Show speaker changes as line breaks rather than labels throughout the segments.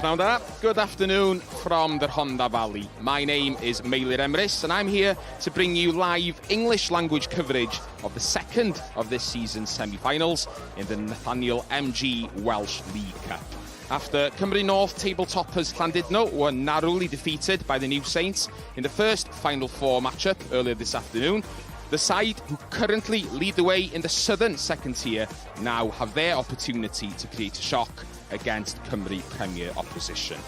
Now that, good afternoon from the Rhondda Valley. My name is Meilir Emrys and I'm here to bring you live English language coverage of the second of this season's semi-finals in the Nathaniel MG Welsh League Cup. After Cymru North table toppers Llandudno were narrowly defeated by the New Saints in the first Final Four matchup earlier this afternoon, the side who currently lead the way in the southern second tier now have their opportunity to create a shock against Cymru Premier opposition.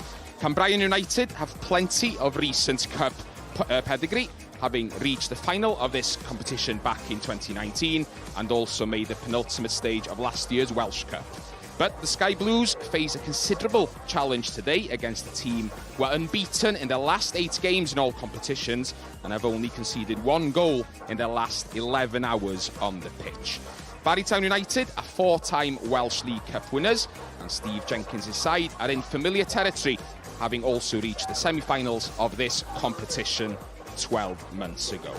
Cambrian United have plenty of recent cup pedigree, having reached the final of this competition back in 2019 and also made the penultimate stage of last year's Welsh Cup. But the Sky Blues face a considerable challenge today against a team who are unbeaten in their last 8 games in all competitions and have only conceded 1 goal in their last 11 hours on the pitch. Barrytown United are 4-time Welsh League Cup winners, and Steve Jenkins' side are in familiar territory, having also reached the semi-finals of this competition 12 months ago.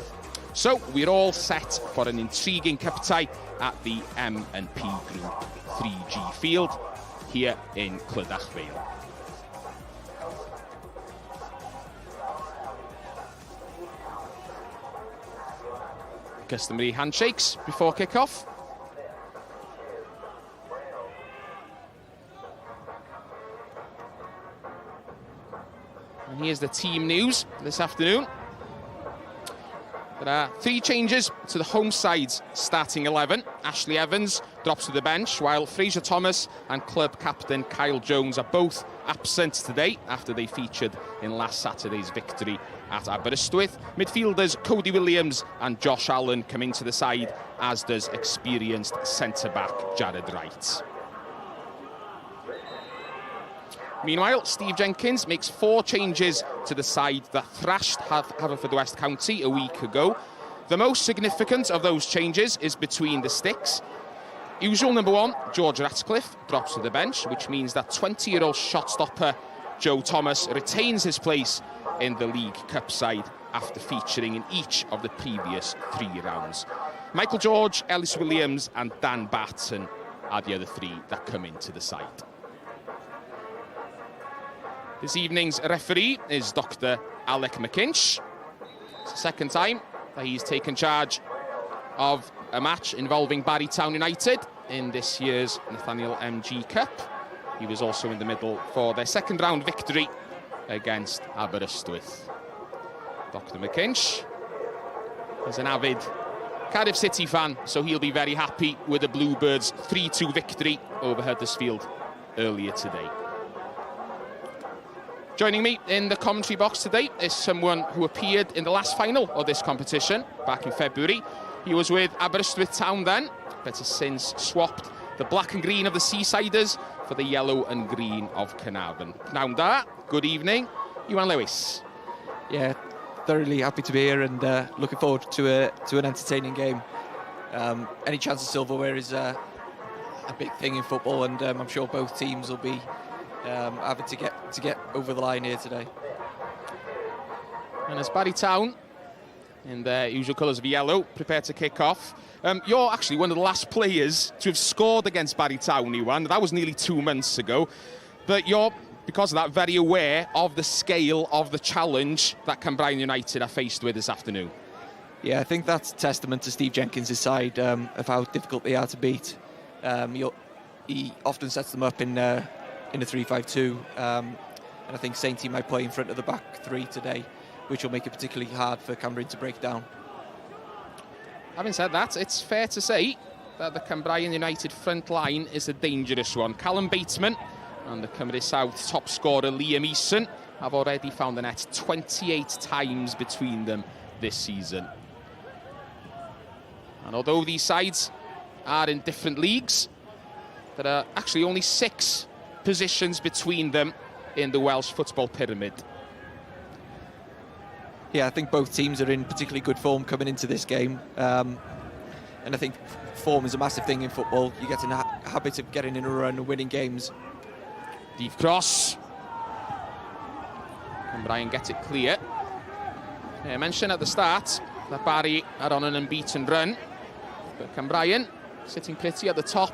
So we're all set for an intriguing cup tie at the M&P Group 3G field here in Clydach Vale. Customary handshakes before kick-off. And here's the team news this afternoon. There are 3 changes to the home side's starting 11. Ashley Evans drops to the bench, while Fraser Thomas and club captain Kyle Jones are both absent today after they featured in last Saturday's victory at Aberystwyth. Midfielders Cody Williams and Josh Allen come into the side, as does experienced centre-back Jared Wright. Meanwhile, Steve Jenkins makes 4 changes to the side that thrashed Haverfordwest County a week ago. The most significant of those changes is between the sticks. Usual number 1, George Ratcliffe, drops to the bench, which means that 20-year-old shot-stopper Joe Thomas retains his place in the League Cup side after featuring in each of the previous 3 rounds. Michael George, Ellis Williams and Dan Barton are the other 3 that come into the side. This evening's referee is Dr. Alec McInch. It's the second time that he's taken charge of a match involving Barrytown United in this year's Nathaniel MG Cup. He was also in the middle for their second round victory against Aberystwyth. Dr. McInch is an avid Cardiff City fan, so he'll be very happy with the Bluebirds' 3-2 victory over Huddersfield earlier today. Joining me in the commentary box today is someone who appeared in the last final of this competition back in February. He was with Aberystwyth Town then, but has since swapped the black and green of the Seasiders for the yellow and green of Carnarvon. Now that, good evening, Iwan Lewis.
Yeah, thoroughly happy to be here and looking forward to an entertaining game. Any chance of silverware is a big thing in football, and I'm sure both teams will be having to get over the line here today.
And as Barrytown, in their usual colours of yellow, prepare to kick off. You're actually one of the last players to have scored against Barrytown, Iwan. That was nearly 2 months ago. But you're, because of that, very aware of the scale of the challenge that Cambrian United are faced with this afternoon.
Yeah, I think that's testament to Steve Jenkins' side of how difficult they are to beat. He often sets them up in a 3-5-2, and I think Sainty might play in front of the back 3 today, which will make it particularly hard for Cambrian to break down.
Having said that, it's fair to say that the Cambrian United front line is a dangerous one. Callum Bateman and the Cymru South top scorer Liam Eason have already found the net 28 times between them this season. And although these sides are in different leagues, there are actually only 6 positions between them in the Welsh football pyramid.
Yeah, I think both teams are in particularly good form coming into this game. And I think form is a massive thing in football. You get in a habit of getting in a run and winning games.
Deep cross. And Brian gets it clear. I mentioned at the start that Barry are on an unbeaten run. But Cambrian sitting pretty at the top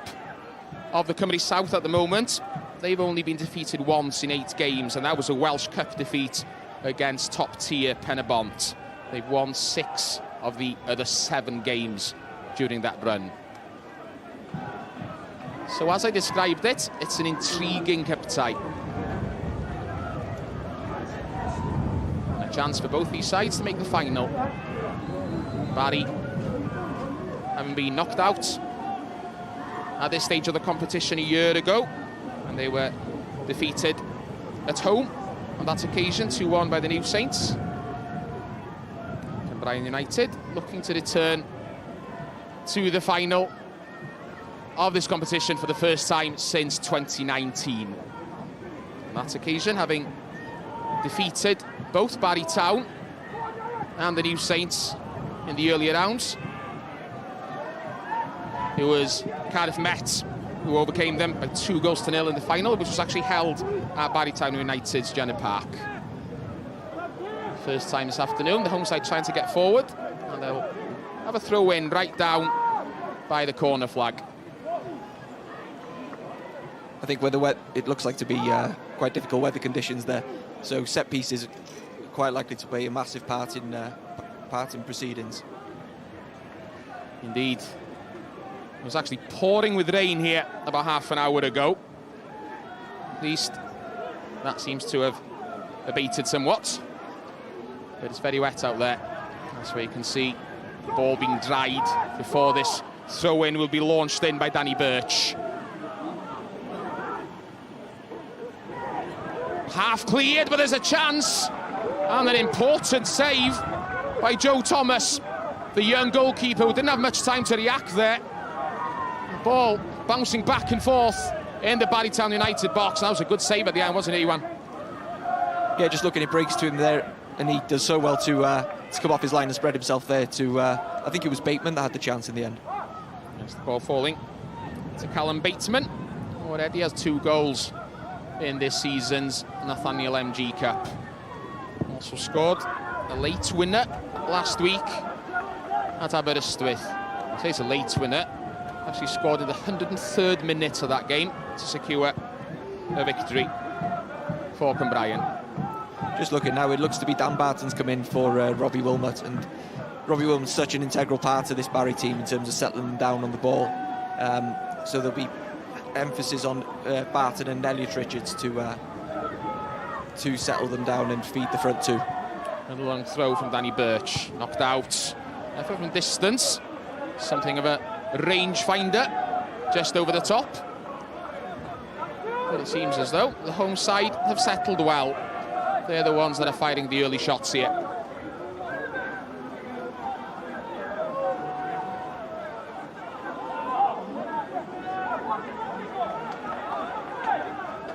of the Cymru South at the moment. they've only been defeated once in 8 games, and that was a Welsh Cup defeat against top-tier Penabont. They've won 6 of the other 7 games during that run. So as I described it, it's an intriguing cup tie. A chance for both these sides to make the final. Barry, having been knocked out at this stage of the competition a year ago, and they were defeated at home on that occasion, 2-1 by the New Saints. Cambrian United looking to return to the final of this competition for the first time since 2019. On that occasion, having defeated both Barry Town and the New Saints in the earlier rounds. It was Cardiff Met who overcame them by 2-0 in the final, which was actually held at Barry Town United's Jenner Park. First time this afternoon, the home side trying to get forward, and they'll have a throw-in right down by the corner flag.
I think it looks like to be quite difficult weather conditions there, so set pieces are quite likely to play a massive part in proceedings.
Indeed. It was actually pouring with rain here about half an hour ago. At least that seems to have abated somewhat. But it's very wet out there. That's where you can see the ball being dried before this throw-in will be launched in by Danny Birch. Half cleared, but there's a chance. And an important save by Joe Thomas, the young goalkeeper, who didn't have much time to react there. The ball bouncing back and forth in the Barry Town United box. That was a good save at the end, wasn't it, Iwan?
Yeah, just looking, it breaks to him there, and he does so well to come off his line and spread himself there to, I think it was Bateman that had the chance in the end.
Yes, the ball falling to Callum Bateman, who already has 2 goals in this season's Nathaniel MG Cup. Also scored a late winner last week at Aberystwyth. I say it's a late winner. Actually scored in the 103rd minute of that game to secure a victory for Cambrian.
Just looking now, it looks to be Dan Barton's come in for Robbie Wilmot, and Robbie Wilmot's such an integral part of this Barry team in terms of settling them down on the ball. So there'll be emphasis on Barton and Elliot Richards to settle them down and feed the front two.
And a long throw from Danny Birch, knocked out effort from distance, something of a rangefinder just over the top. But it seems as though the home side have settled well. They're the ones that are firing the early shots here.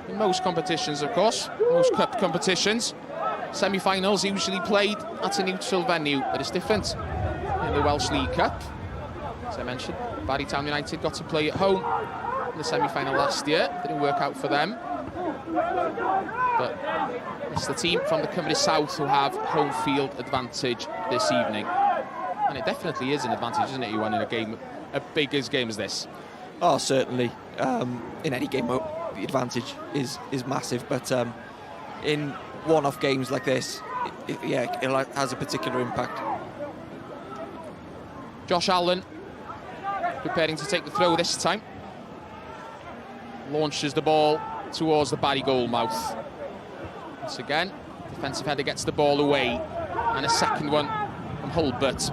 In most competitions, of course, most cup competitions, semi-finals usually played at a neutral venue, but it's different in the Welsh League Cup. As I mentioned, Barry Town United got to play at home in the semi-final last year. Didn't work out for them. But it's the team from the Cymru South who have home field advantage this evening. And it definitely is an advantage, isn't it, you won in a game, a big game as this?
Oh, certainly. In any game, the advantage is massive, but in one-off games like this, it has a particular impact.
Josh Allen preparing to take the throw this time. Launches the ball towards the Barry goal mouth. Once again, defensive header gets the ball away, and a second one from Hulbert.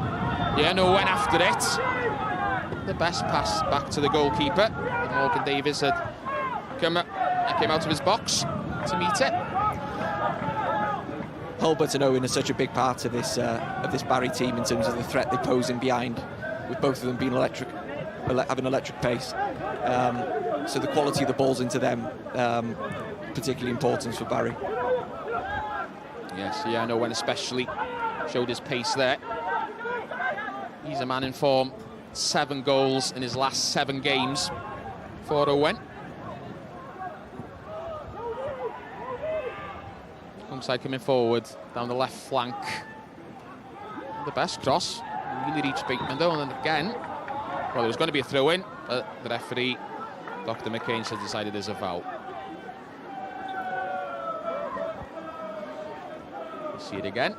Yeah, no, went after it. The best pass back to the goalkeeper. And Morgan Davies had came out of his box to meet it.
Hulbert and Owen are such a big part of this Barry team in terms of the threat they pose in behind, with both of them being having electric pace. So the quality of the balls into them, particularly important for Barry.
Yes, yeah, Owen especially showed his pace there. He's a man in form. 7 goals in his last 7 games for Owen. Home side coming forward down the left flank. The best cross really reached Bateman though, and then again, well, there was going to be a throw-in, but the referee, Dr. McCain, has decided there's a foul. See it again.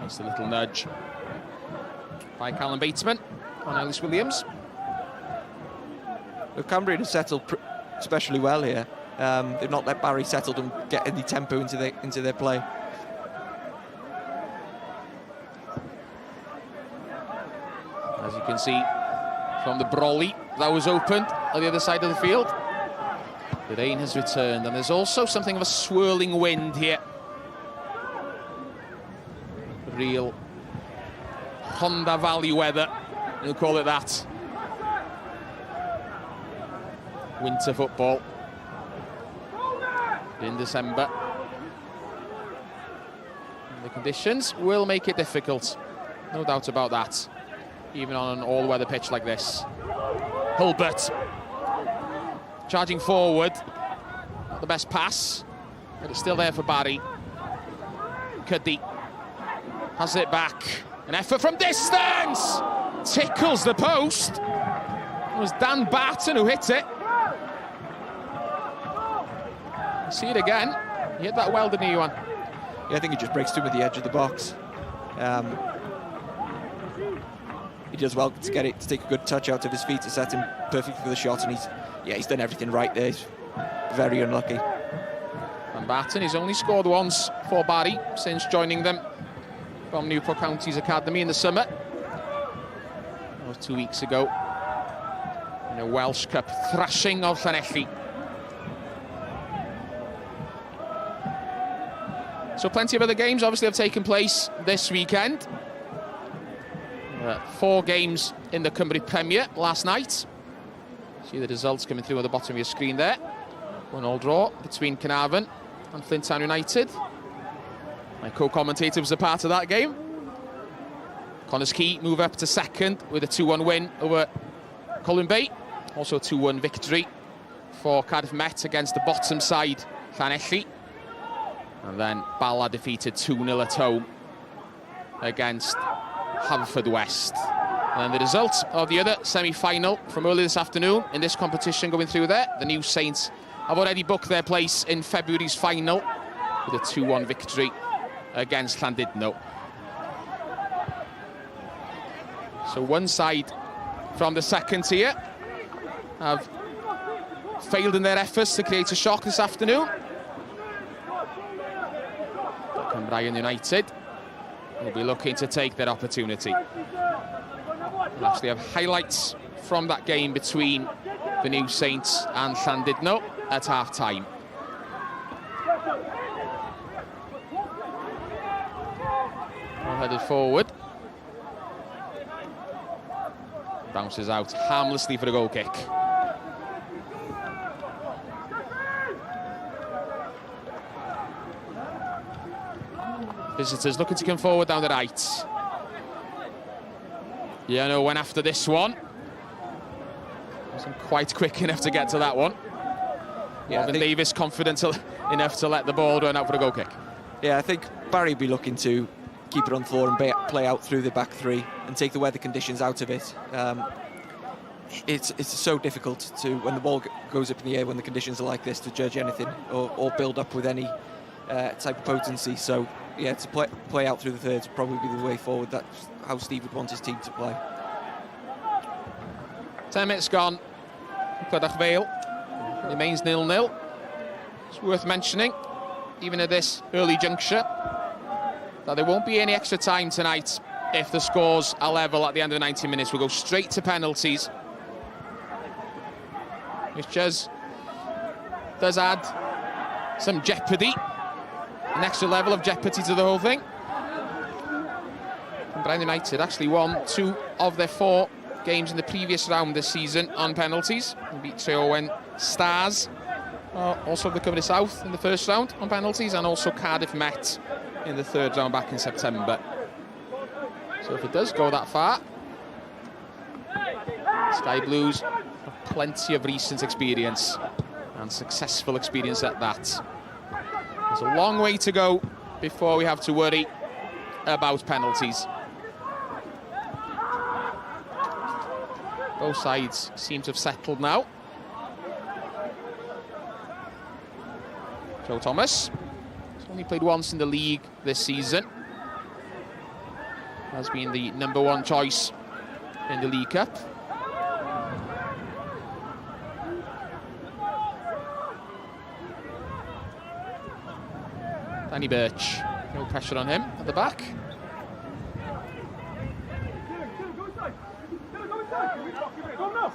Nice little nudge by Callum Bateman on Ellis Williams.
The Cambrian has settled especially well here. They've not let Barry settle and get any tempo into their play.
As you can see from the brolly that was opened on the other side of the field. The rain has returned, and there's also something of a swirling wind here. Real Honda Valley weather, we'll call it that. Winter football in December. And the conditions will make it difficult, no doubt about that, even on an all-weather pitch like this. Hulbert charging forward, not the best pass, but it's still there for Barry. Cuddy has it back, an effort from distance, tickles the post. It was Dan Barton who hit it. See it again, he hit that well, didn't he, Ewan?
Yeah, I think he just breaks through with the edge of the box. He does well to get it, to take a good touch out of his feet to set him perfect for the shot, and he's done everything right there. He's very unlucky.
And Barton, he's only scored once for Barry since joining them from Newport County's academy in the summer. That was 2 weeks ago in a Welsh Cup thrashing of Llanelli. So plenty of other games obviously have taken place this weekend. 4 games in the Cymru Premier last night. See the results coming through at the bottom of your screen there. 1-1 draw between Carnarvon and Flinttown United. My co-commentator was a part of that game. Connors Key move up to second with a 2-1 win over Colwyn Bay. Also a 2-1 victory for Cardiff Met against the bottom side, Llanelli. And then Bala defeated 2-0 at home against Haverfordwest. And the result of the other semi-final from earlier this afternoon in this competition going through there. The New Saints have already booked their place in February's final with a 2-1 victory against Llandudno. So one side from the second tier have failed in their efforts to create a shock this afternoon. But Cambrian United will be looking to take their opportunity. We'll actually have highlights from that game between the New Saints and Llandudno at half-time. Headed forward. Bounces out harmlessly for a goal kick. Visitors looking to come forward down the right. Yano went after this one. Wasn't quite quick enough to get to that one. Yeah, Marvin Davis confident enough to let the ball run out for a goal kick.
Yeah, I think Barry will be looking to keep it on the floor and play out through the back three and take the weather conditions out of it. It's so difficult to, when the ball goes up in the air, when the conditions are like this, to judge anything or build up with any type of potency. So, yeah, to play out through the thirds would probably be the way forward. That's how Steve would want his team to play.
10 minutes gone. Clydach Vale remains 0-0. It's worth mentioning, even at this early juncture, that there won't be any extra time tonight if the scores are level at the end of the 90 minutes. We'll go straight to penalties, which does add some jeopardy, an extra level of jeopardy to the whole thing. Cambrian United actually won 2 of their 4 games in the previous round this season on penalties. They beat Treorwen Stars, also the Cymru South in the first round on penalties, and also Cardiff Met in the third round back in September. So if it does go that far, Sky Blues have plenty of recent experience, and successful experience at that. There's a long way to go before we have to worry about penalties. Both sides seem to have settled now. Joe Thomas. He's only played once in the league this season. Has been the #1 choice in the League Cup. Danny Birch, no pressure on him at the back.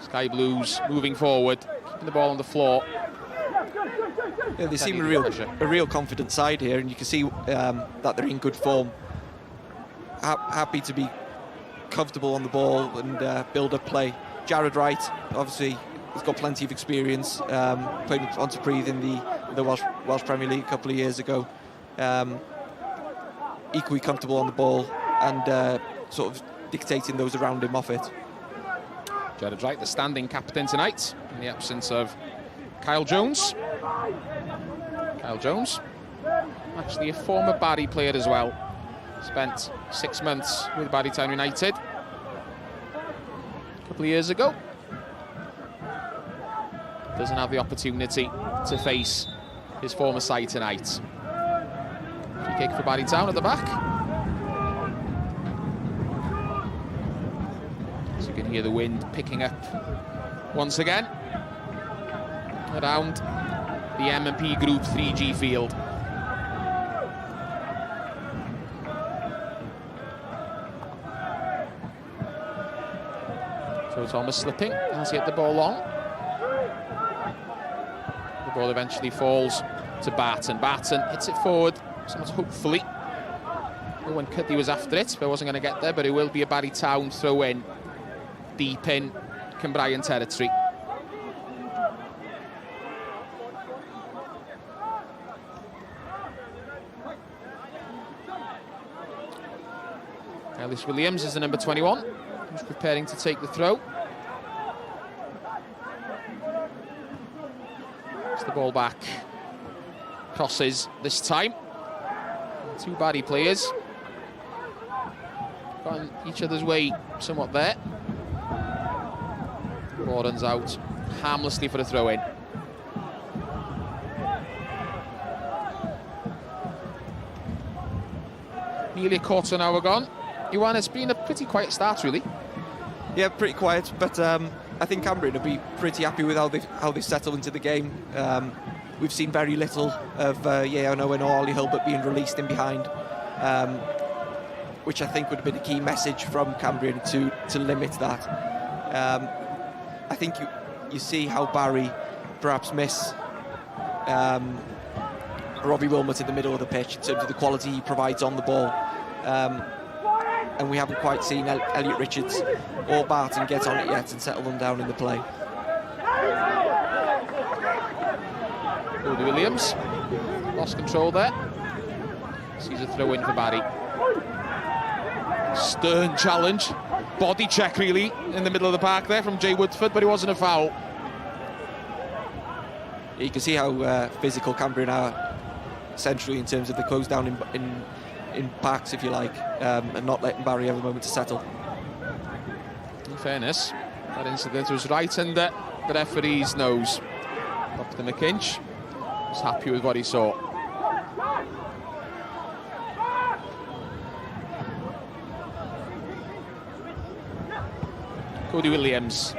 Sky Blues moving forward, keeping the ball on the floor.
Yeah, they seem a real confident side here, and you can see that they're in good form. Happy to be comfortable on the ball and build up play. Jared Wright, obviously, has got plenty of experience. Played with Pontypridd in the Welsh Premier League a couple of years ago. Equally comfortable on the ball and sort of dictating those around him off it.
Jared Wright, the standing captain tonight, in the absence of Kyle Jones. Kyle Jones, actually a former Barry player as well. Spent 6 months with Barrytown United a couple of years ago. Doesn't have the opportunity to face his former side tonight. Free kick for Barrytown at the back. So you can hear the wind picking up once again around the M&P Group 3G field. Joe Thomas slipping as he hit the ball long. The ball eventually falls to Barton. Barton hits it forward, somewhat hopefully. Owen Cuddy was after it, but wasn't going to get there, but it will be a Barrytown throw-in deep in Cambrian territory. Ellis Williams is the number 21. Who's preparing to take the throw. It's the ball back. Crosses this time. Two Barry players. Got in each other's way somewhat there. Ball runs out harmlessly for a throw-in. Nearly a quarter now gone. Iwan, it's been a pretty quiet start, really.
Yeah, pretty quiet, but I think Cambrian will be pretty happy with how they settle into the game. We've seen very little of Yeon Owen or Ollie Hilbert being released in behind, which I think would have been a key message from Cambrian to limit that. I think you see how Barry perhaps miss Robbie Wilmot in the middle of the pitch in terms of the quality he provides on the ball. And we haven't quite seen Elliot Richards or Barton get on it yet and settle them down in the play.
Cody Williams lost control there. Sees a throw in for Barry. Stern challenge, body check really in the middle of the park there from Jay Woodford, but it wasn't a foul.
You can see how physical Cambrian are centrally in terms of the close down in packs, if you like, and not letting Barry have a moment to settle.
In fairness, that incident was right under the referee's nose. Dr. McInch was happy with what he saw. Cody Williams.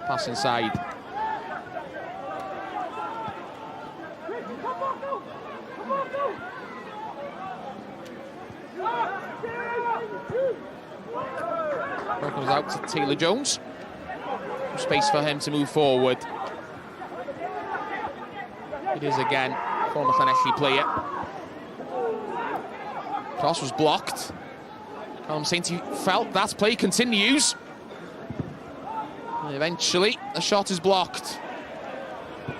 Pass inside. Ball comes out to Taylor Jones. Space for him to move forward. It is again former Llanelli player. Cross was blocked. Callum Sainty felt that play continues. And eventually the shot is blocked.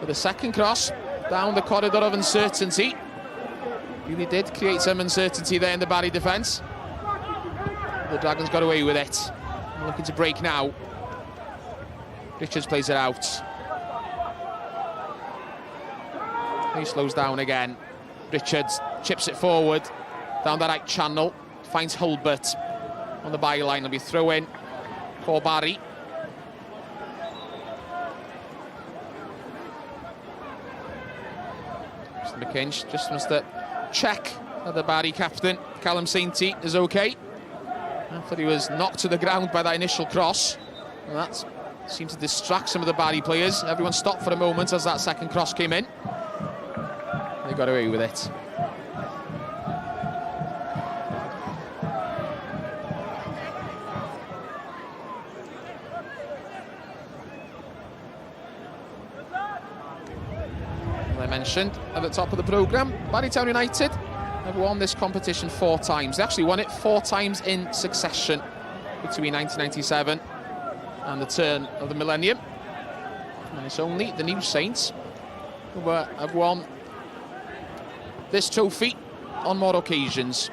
For the second cross down the corridor of uncertainty. Really did create some uncertainty there in the Barry defence. The Dragons got away with it. Looking to break now. Richards plays it out. He slows down again. Richards chips it forward down the right channel. Finds Hulbert on the byline. It'll be throw in for Barry. Mr. McKinch just wants to check that the Barry captain, Callum Sainty, is okay. After he was knocked to the ground by that initial cross. And that seemed to distract some of the Barry players. Everyone stopped for a moment as that second cross came in. They got away with it. As I mentioned at the top of the programme, Newtown United have won this competition 4 times. They actually won it 4 times in succession between 1997 and the turn of the millennium. And it's only the New Saints who have won this trophy on more occasions.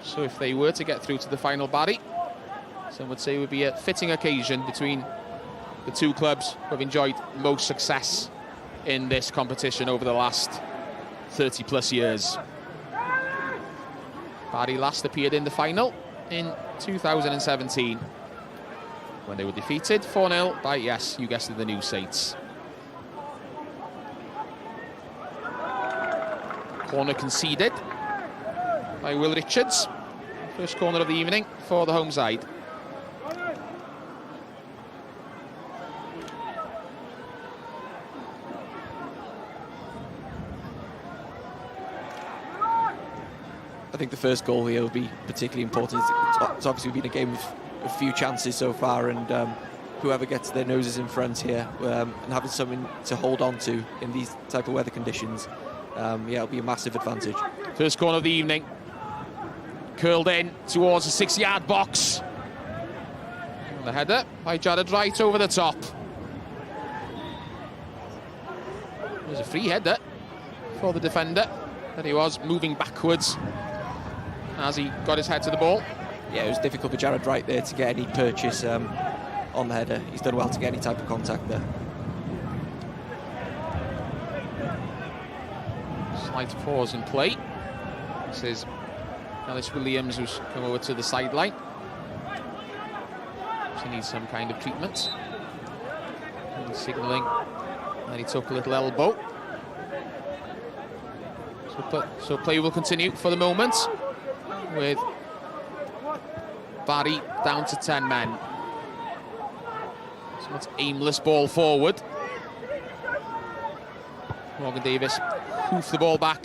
So if they were to get through to the final, Barry, some would say it would be a fitting occasion between the two clubs who have enjoyed most success in this competition over the last 30 plus years. Barry last appeared in the final in 2017 when they were defeated 4-0 by, yes, you guessed it, the New Saints. Corner conceded by Will Richards. First corner of the evening for the home side.
I think the first goal here will be particularly important. It's obviously been a game with a few chances so far, and whoever gets their noses in front here and having something to hold on to in these type of weather conditions, yeah, it'll be a massive advantage.
First corner of the evening. Curled in towards the 6-yard box. And the header by Jared Wright over the top. There's a free header for the defender. That he was moving backwards as he got his head to the ball.
Yeah, it was difficult for Jared Wright there to get any purchase on the header. He's done well to get any type of contact there.
Slight pause in play. This is Ellis Williams, who's come over to the sideline. He needs some kind of treatment. And he's signalling that he took a little elbow. So play will continue for the moment, with Barry down to 10 men. Somewhat aimless ball forward. Morgan Davis hoofed the ball back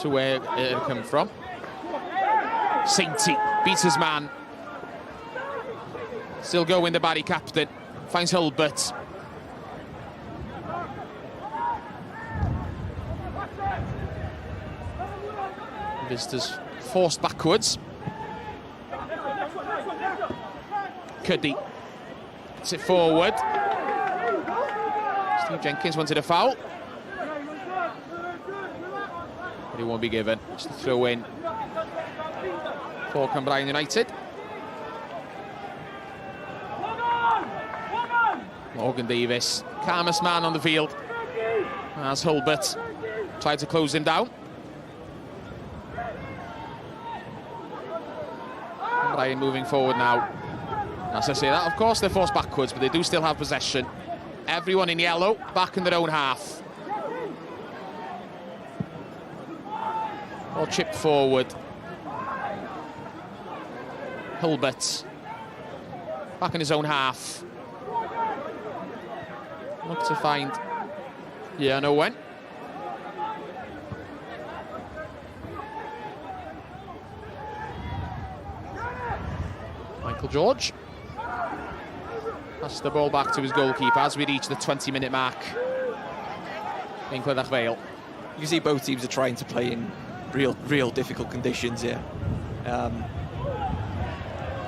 to where it had come from. Sainty beats his man. Still going, the Barry captain. Finds Hulbert. Visitors forced backwards. Cuddy puts it forward. Steve Jenkins wanted a foul, but it won't be given. Just a throw in for Cambrian United. Morgan Davis, calmest man on the field, as Hulbert tried to close him down. Cambrian moving forward now. As I say that, of course, they're forced backwards, but they do still have possession. Everyone in yellow back in their own half. All chipped forward. Hulbert back in his own half. Look to find Owen. Michael George passes the ball back to his goalkeeper as we reach the 20-minute mark in Clydach Vale.
You can see both teams are trying to play in real difficult conditions here. You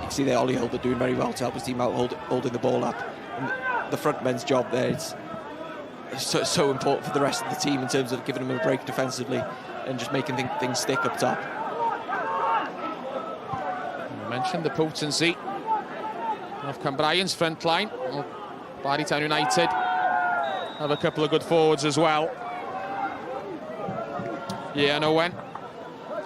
can see there Ollie Hulbert doing very well to help his team out, holding the ball up. And the front men's job there is so important for the rest of the team in terms of giving them a break defensively and just making things stick up top.
I mentioned the potency of Cambrian's front line. Well, Newtown United have a couple of good forwards as well. Owen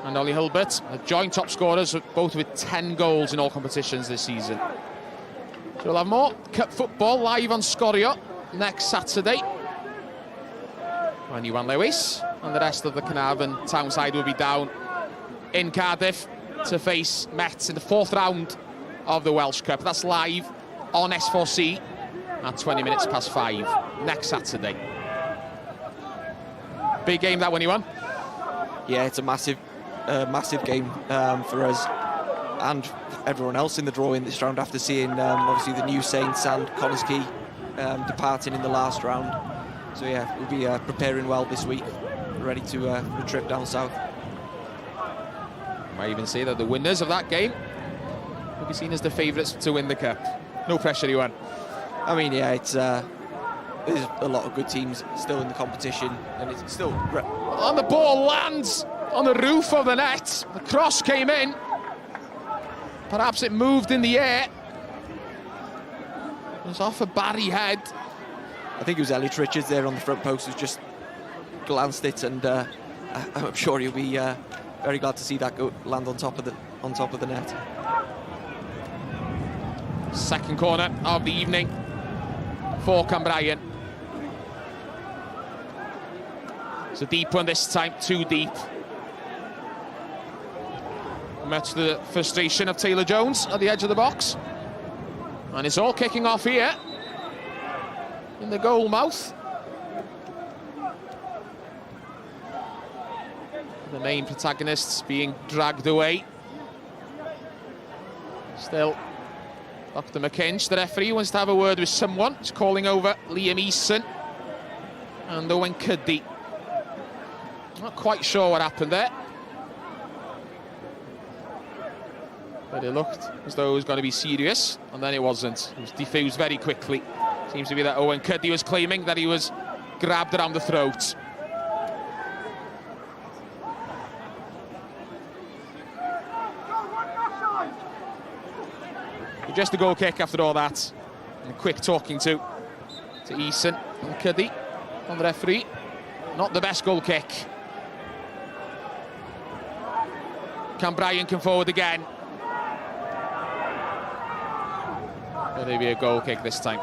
and Ollie Hulbert, joint top scorers, both with 10 goals in all competitions this season. So we'll have more Cup football live on Scorio next Saturday. when Iwan Lewis and the rest of the Carnarvon Town side will be down in Cardiff to face Met in the 4th round of the Welsh Cup. That's live on S4C at 20 minutes past 5 next Saturday. Big game that one, Iwan.
Yeah, it's a massive game for us and everyone else in the draw in this round after seeing obviously the New Saints and Connors Quay departing in the last round. So yeah, we'll be preparing well this week, ready to for a trip down south.
Might even say that the winners of that game will be seen as the favourites to win the cup. No pressure, Iwan.
I mean, yeah, it's there's a lot of good teams still in the competition, and it's still...
And the ball lands on the roof of the net. The cross came in. Perhaps it moved in the air. It was off a Barry head.
I think it was Elliot Richards there on the front post who just glanced it, and I'm sure he'll be very glad to see that land on top of the net.
Second corner of the evening for Cambrian. It's a deep one this time, too deep. Much to the frustration of Taylor Jones at the edge of the box. And it's all kicking off here in the goal mouth. The main protagonists being dragged away. Still, Dr. McKinch, the referee, wants to have a word with someone. He's calling over Liam Eason and Owen Cuddy. Not quite sure what happened there, but it looked as though it was going to be serious, and then it wasn't. It was diffused very quickly. Seems to be that Owen Cuddy was claiming that he was grabbed around the throat. Just a goal kick after all that. And a quick talking to Eason and Cuddy on the referee. Not the best goal kick. Cambrian come forward again. Will there be a goal kick this time?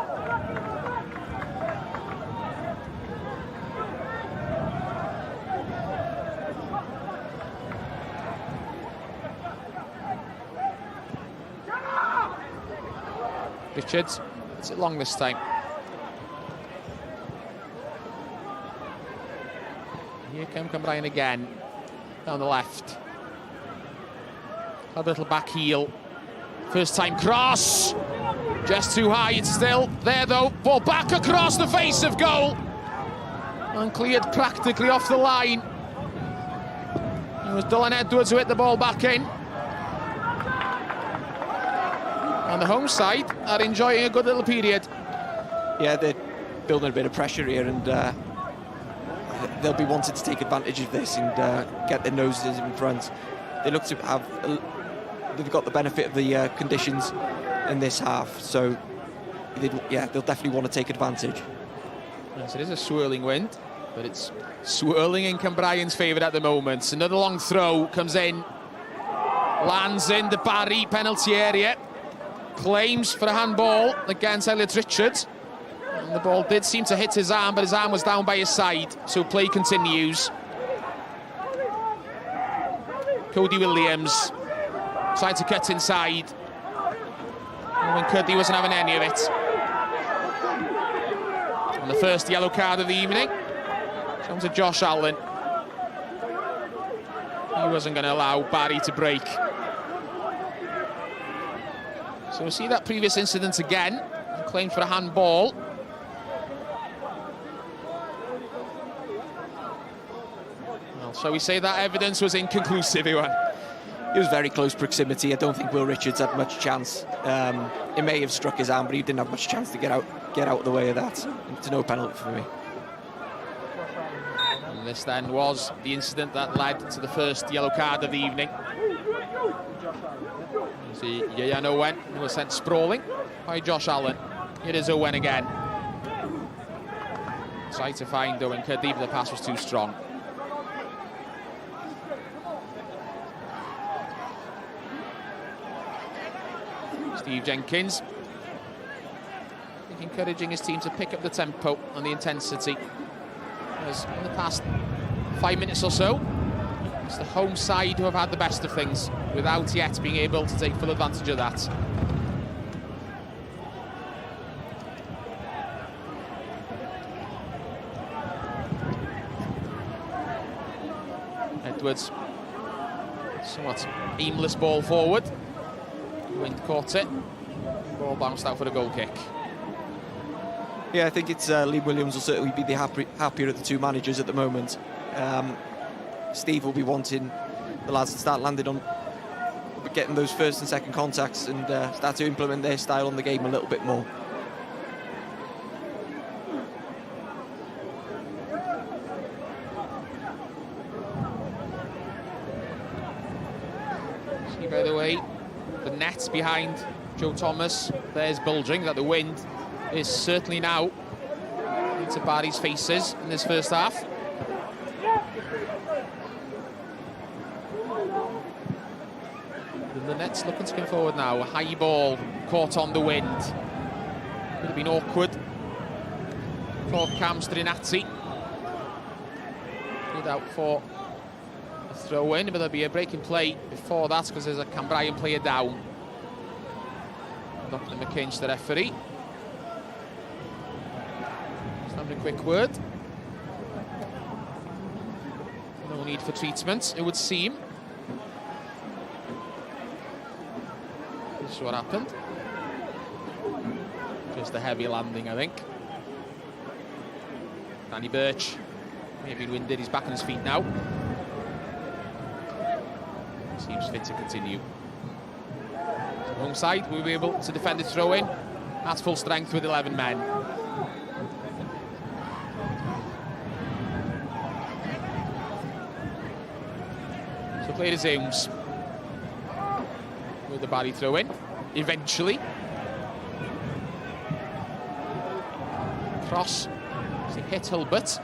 Richards, it's it long this time. Here come Cambrian again, down the left. A little back heel. First time cross, just too high, it's still there though. Ball back across the face of goal. And cleared practically off the line. It was Dylan Edwards who hit the ball back in. And the home side are enjoying a good little period.
Yeah, they're building a bit of pressure here, and they'll be wanting to take advantage of this and get their noses in front. They look to have... they've got the benefit of the conditions in this half, so they'll definitely want to take advantage.
Yes, it is a swirling wind, but it's swirling in Cambrian's favour at the moment. Another long throw comes in, lands in the Barry penalty area. Claims for a handball against Elliot Richards. And the ball did seem to hit his arm, but his arm was down by his side, so play continues. Cody Williams tried to cut inside. And when Cuddy wasn't having any of it. And the first yellow card of the evening comes to Josh Allen. He wasn't going to allow Barry to break. So we'll see that previous incident again. Claimed for a handball. Well, shall we say that evidence was inconclusive, Iwan?
It was very close proximity. I don't think Will Richards had much chance. It may have struck his arm, but he didn't have much chance to get out of the way of that. It's no penalty for me.
And this then was the incident that led to the first yellow card of the evening. See Yayan Owen, who was sent sprawling by Josh Allen. It is Owen again. Tried to find Owen Cuddy, but the pass was too strong. Steve Jenkins encouraging his team to pick up the tempo and the intensity. As in the past 5 minutes or so, it's the home side who have had the best of things, without yet being able to take full advantage of that. Edwards, somewhat aimless ball forward. Wind caught it. Ball bounced out for a goal kick.
Yeah, I think it's Liam Williams will certainly be the happier of the two managers at the moment. Steve will be wanting the lads to start landing on, getting those first and second contacts and start to implement their style on the game a little bit more.
See, by the way, the net behind Joe Thomas, there's bulging, that the wind is certainly now into Barry's faces in this first half. The net's looking to come forward now. A high ball caught on the wind. Could have been awkward for Cam Strinazzi. Good out for a throw in, but there'll be a break in play before that because there's a Cambrian player down. Dr. McKinch, the referee. Just having a quick word. No need for treatment, it would seem. This is what happened. Just a heavy landing, I think. Danny Birch may have been winded, he's back on his feet now. Seems fit to continue. Home side will be able to defend the throw-in at full strength with 11 men. So play resumes with the Barry throw-in. Eventually, cross hit Hilbert,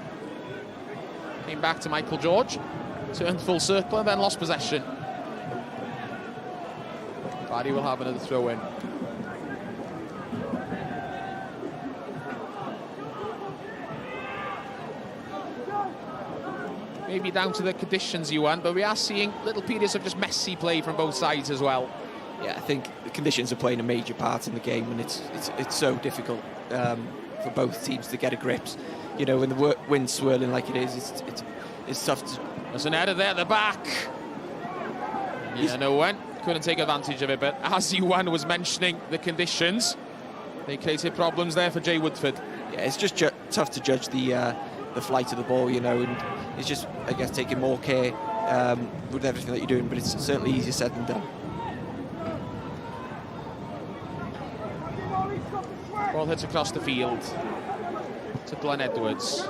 came back to Michael George, turned full circle and then lost possession. Barry will have another throw-in. Maybe down to the conditions, Ewan, but we are seeing little periods of just messy play from both sides as well.
Yeah, I think the conditions are playing a major part in the game, and it's so difficult for both teams to get a grip. You know, when the wind's swirling like it is, it's tough to...
There's an header there at the back. Yeah, no one couldn't take advantage of it, but as Ewan was mentioning the conditions, they created problems there for Jay Woodford.
Yeah, it's just tough to judge the flight of the ball, you know, and it's just, I guess, taking more care with everything that you're doing, but it's certainly easier said than done.
Ball hits across the field to Glenn Edwards.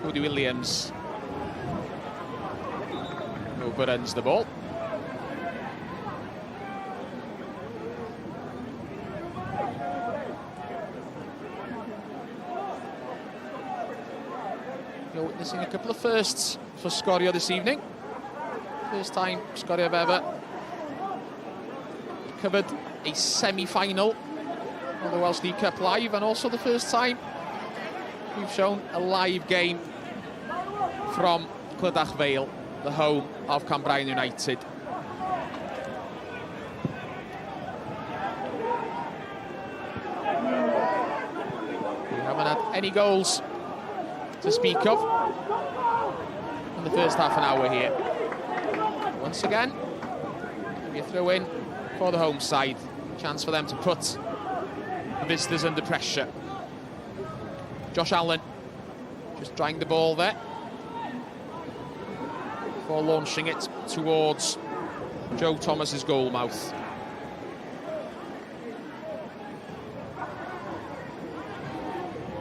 Woody Williams overruns the ball. You're witnessing a couple of firsts for Scorio this evening. First time Scorio have ever covered a semi-final of the Welsh League Cup live, and also the first time we've shown a live game from Clydach Vale, the home of Cambrian United. We haven't had any goals to speak of in the first half an hour here. Once again, maybe a throw in for the home side. Chance for them to put the visitors under pressure. Josh Allen just drying the ball there before launching it towards Joe Thomas's goal mouth.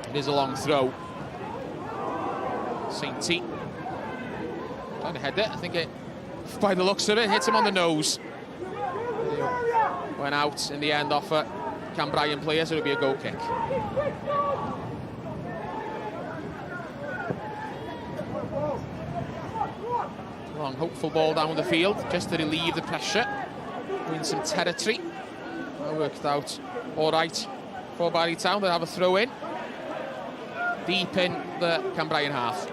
It is a long throw. Sainty trying to head it. I think it, by the looks of it, hits him on the nose. Went out in the end off a Cambrian player, so it'll be a goal kick. Long, hopeful ball down the field, just to relieve the pressure. Win some territory. That worked out all right for Barry Town. They'll have a throw in. deep in the Cambrian half.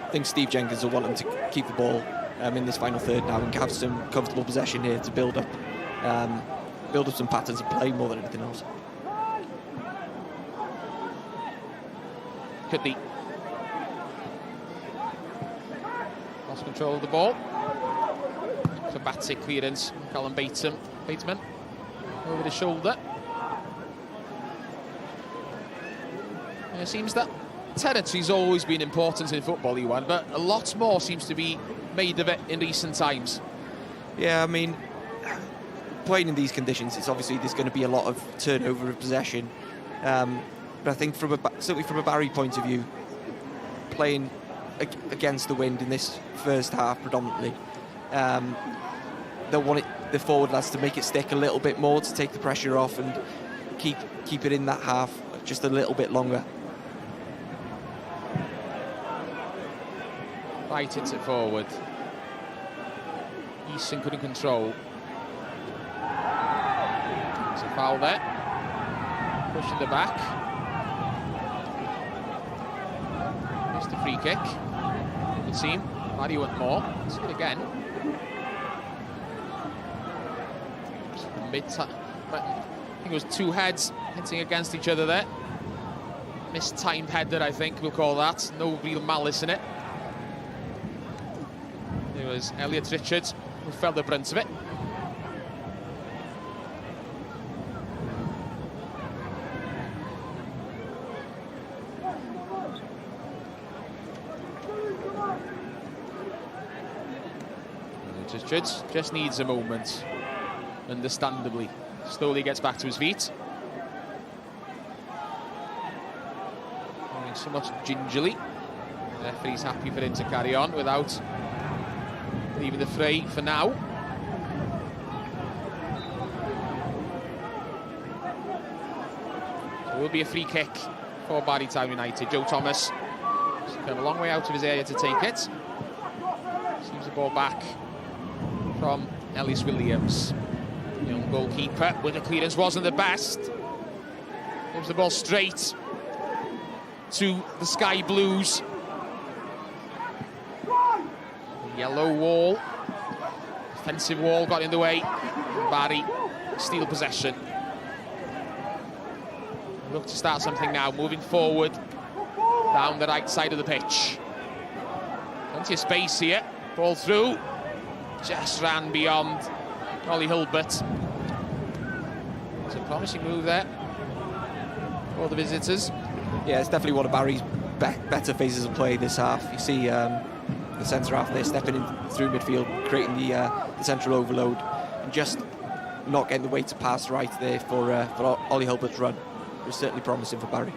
I think Steve Jenkins will want him to keep the ball in this final third now and have some comfortable possession here to build up some patterns of play more than anything else.
Could be. Lost control of the ball. Acrobatic clearance. Callum Bateman over the shoulder. And it seems that territory's always been important in football, Iwan, but a lot more seems to be made of it in recent times.
Yeah, I mean, playing in these conditions, it's obviously there's going to be a lot of turnover of possession. But I think certainly from a Barry point of view, playing against the wind in this first half predominantly, they'll want the forward lads to make it stick a little bit more, to take the pressure off and keep it in that half just a little bit longer.
Right, it's it forward. Easton couldn't control. There's a foul there. Pushing the back. Missed the free kick. It would seem. Barry want more. Let's see it again. I think it was two heads hitting against each other there. Mistimed header, I think we'll call that. No real malice in it. It was Elliot Richards who felt the brunt of it. Richards just needs a moment, understandably. Slowly gets back to his feet. Moving somewhat gingerly. The referee's happy for him to carry on without leaving the fray for now. So it will be a free kick for Barrytown United. Joe Thomas has come a long way out of his area to take it. Seems the ball back from Ellis Williams. Young goalkeeper when the clearance wasn't the best. Gives the ball straight to the Sky Blues. The yellow wall, defensive wall got in the way. Barry steal possession. Look to start something now, moving forward down the right side of the pitch. Plenty of space here. Ball through. Just ran beyond Ollie Hilbert. It's a promising move there for the visitors.
Yeah, it's definitely one of Barry's better phases of play this half. You see the centre half there stepping in through midfield, creating the central overload, and just not getting the weight to pass right there for Ollie Hilbert's run. It was certainly promising for Barry.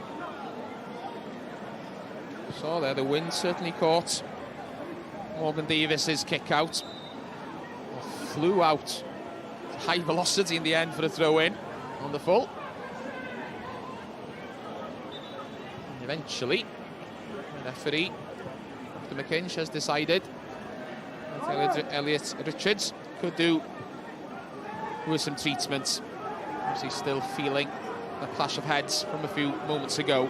So there, the wind certainly caught Morgan Davis's kick out. Flew out high velocity in the end for a throw-in on the full. And eventually, the referee, Dr. McInch, has decided that Elliot Richards could do with some treatment. He's still feeling a clash of heads from a few moments ago.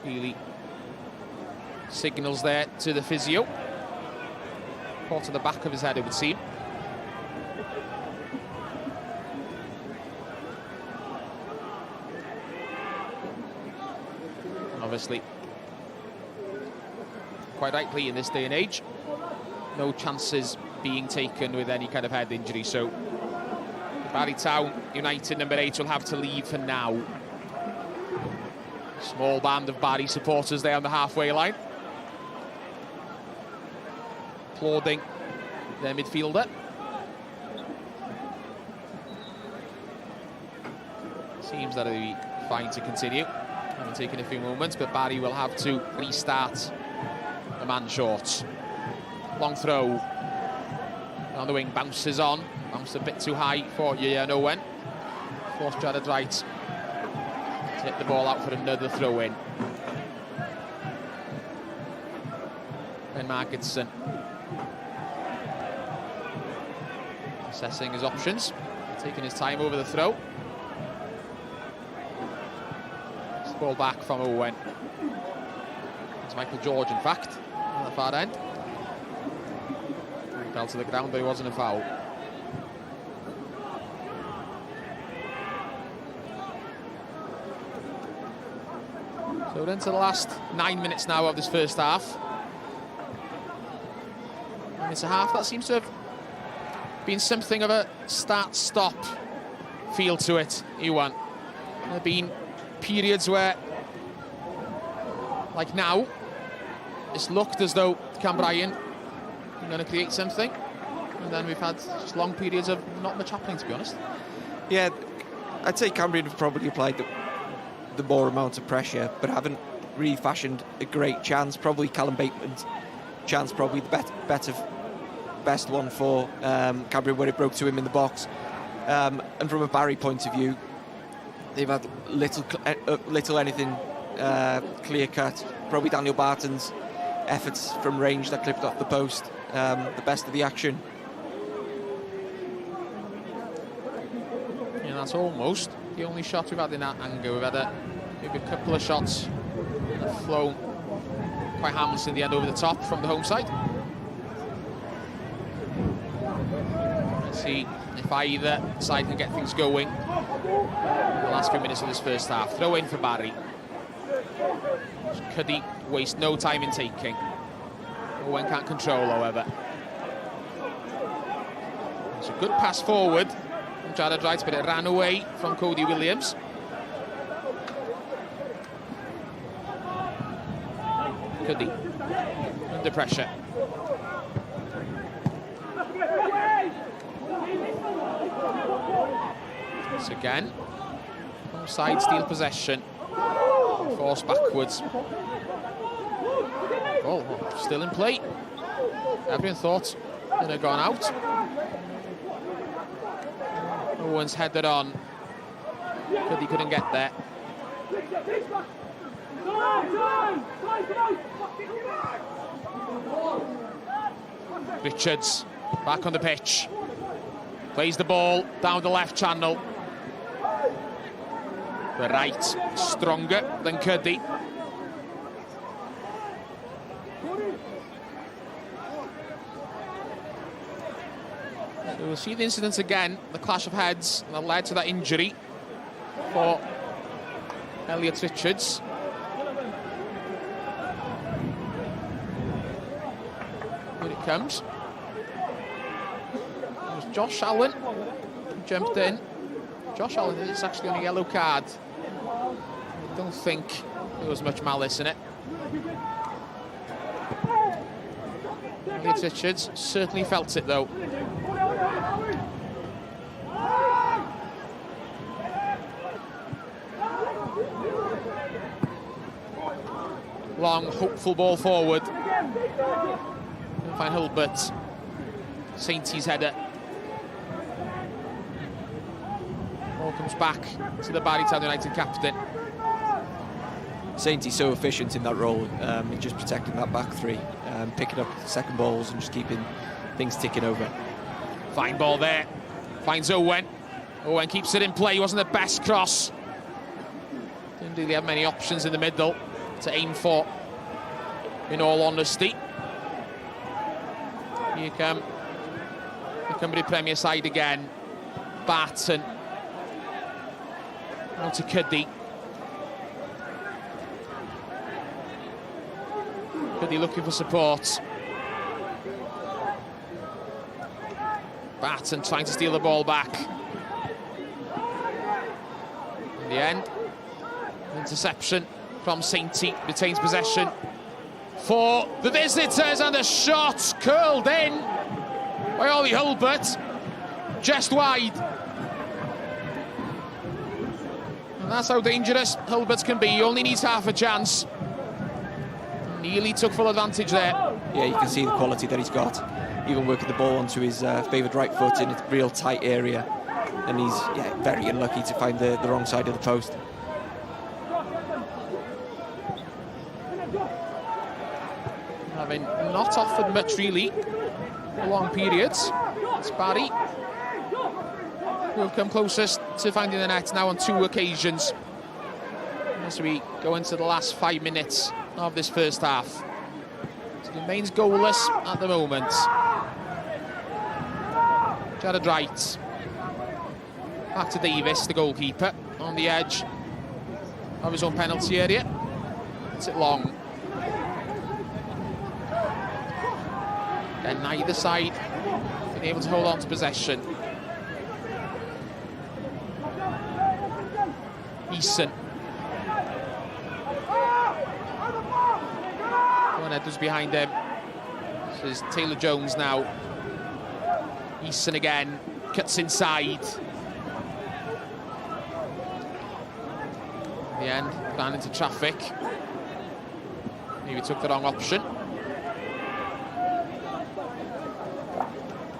Really signals there to the physio. Caught to the back of his head, it would seem. Obviously, quite rightly in this day and age, no chances being taken with any kind of head injury. So Barrytown United number 8 will have to leave for now. Small band of Barry supporters there on the halfway line, applauding their midfielder. Seems that it'll be fine to continue. Having taken a few moments, but Barry will have to restart the man short. Long throw on the wing, bounces on, bounced a bit too high for Ian Owen. Forced Jared Wright to hit the ball out for another throw-in. Ben Markinson assessing his options, taking his time over the throw. Ball back from Owen. It's Michael George, in fact, on the far end. He fell to the ground, but it wasn't a foul. So we're into the last 9 minutes now of this first half. And it's a half that seems to have been something of a start-stop feel to it, Iwan. There have been periods where, like now, it's looked as though Cambrian are going to create something. And then we've had just long periods of not much happening, to be honest.
Yeah, I'd say Cambrian have probably applied the more amount of pressure, but haven't really fashioned a great chance. Probably Callum Bateman's chance, probably the best one for Cambrian, where it broke to him in the box. And from a Barry point of view, they've had little anything clear cut. Probably Daniel Barton's efforts from range that clipped off the post, the best of the action.
Yeah, that's almost the only shot we've had in that angle. We've had maybe a couple of shots that have flown quite harmless in the end over the top from the home side. Let's see if either side can get things going in the last few minutes of this first half. Throw in for Barry. Could he waste no time in taking? Owen can't control, however. It's a good pass forward from Jared Wright, but it ran away from Cody Williams. Cody under pressure. Once again, side steal possession, force backwards. Oh, still in play. Everyone thought it had gone out. Owen's headed on. Cody couldn't get there. Richards back on the pitch. Plays the ball down the left channel. The right stronger than Cuddy. So we'll see the incident again, the clash of heads that led to that injury for Elliot Richards. Here it comes. It was Josh Allen who jumped in. Josh Allen is actually on a yellow card. I don't think there was much malice in it. Elliot Richards certainly felt it though. Long, hopeful ball forward. Find Hilbert. Saintie's header. Ball comes back to the Barrytown United captain.
Saintie's so efficient in that role, in just protecting that back three, picking up second balls and just keeping things ticking over.
Fine ball there. Finds Owen. Owen keeps it in play. He wasn't the best cross. Didn't really have many options in the middle to aim for, in all honesty. Here come the Cymru Premier side again. Barton. Now to Cuddy. Cuddy looking for support. Barton trying to steal the ball back. In the end, interception from Saintie, retains possession for the visitors, and a shot curled in by Ollie Hilbert, just wide. And that's how dangerous Hilbert can be. He only needs half a chance. Nearly took full advantage there.
Yeah, you can see the quality that he's got. Even working the ball onto his favoured right foot in a real tight area. And he's very unlucky to find the wrong side of the post.
Having not offered much really for long periods. It's Barry who have come closest to finding the net now on two occasions. as we go into the last 5 minutes of this first half. It remains goalless at the moment. Jared Wright. Back to Davis, the goalkeeper, on the edge of his own penalty area. It's it long. And neither side been able to hold on to possession. Eason. One Edwards behind him. This is Taylor Jones now. Eason again, cuts inside. In the end, ran into traffic. Maybe took the wrong option.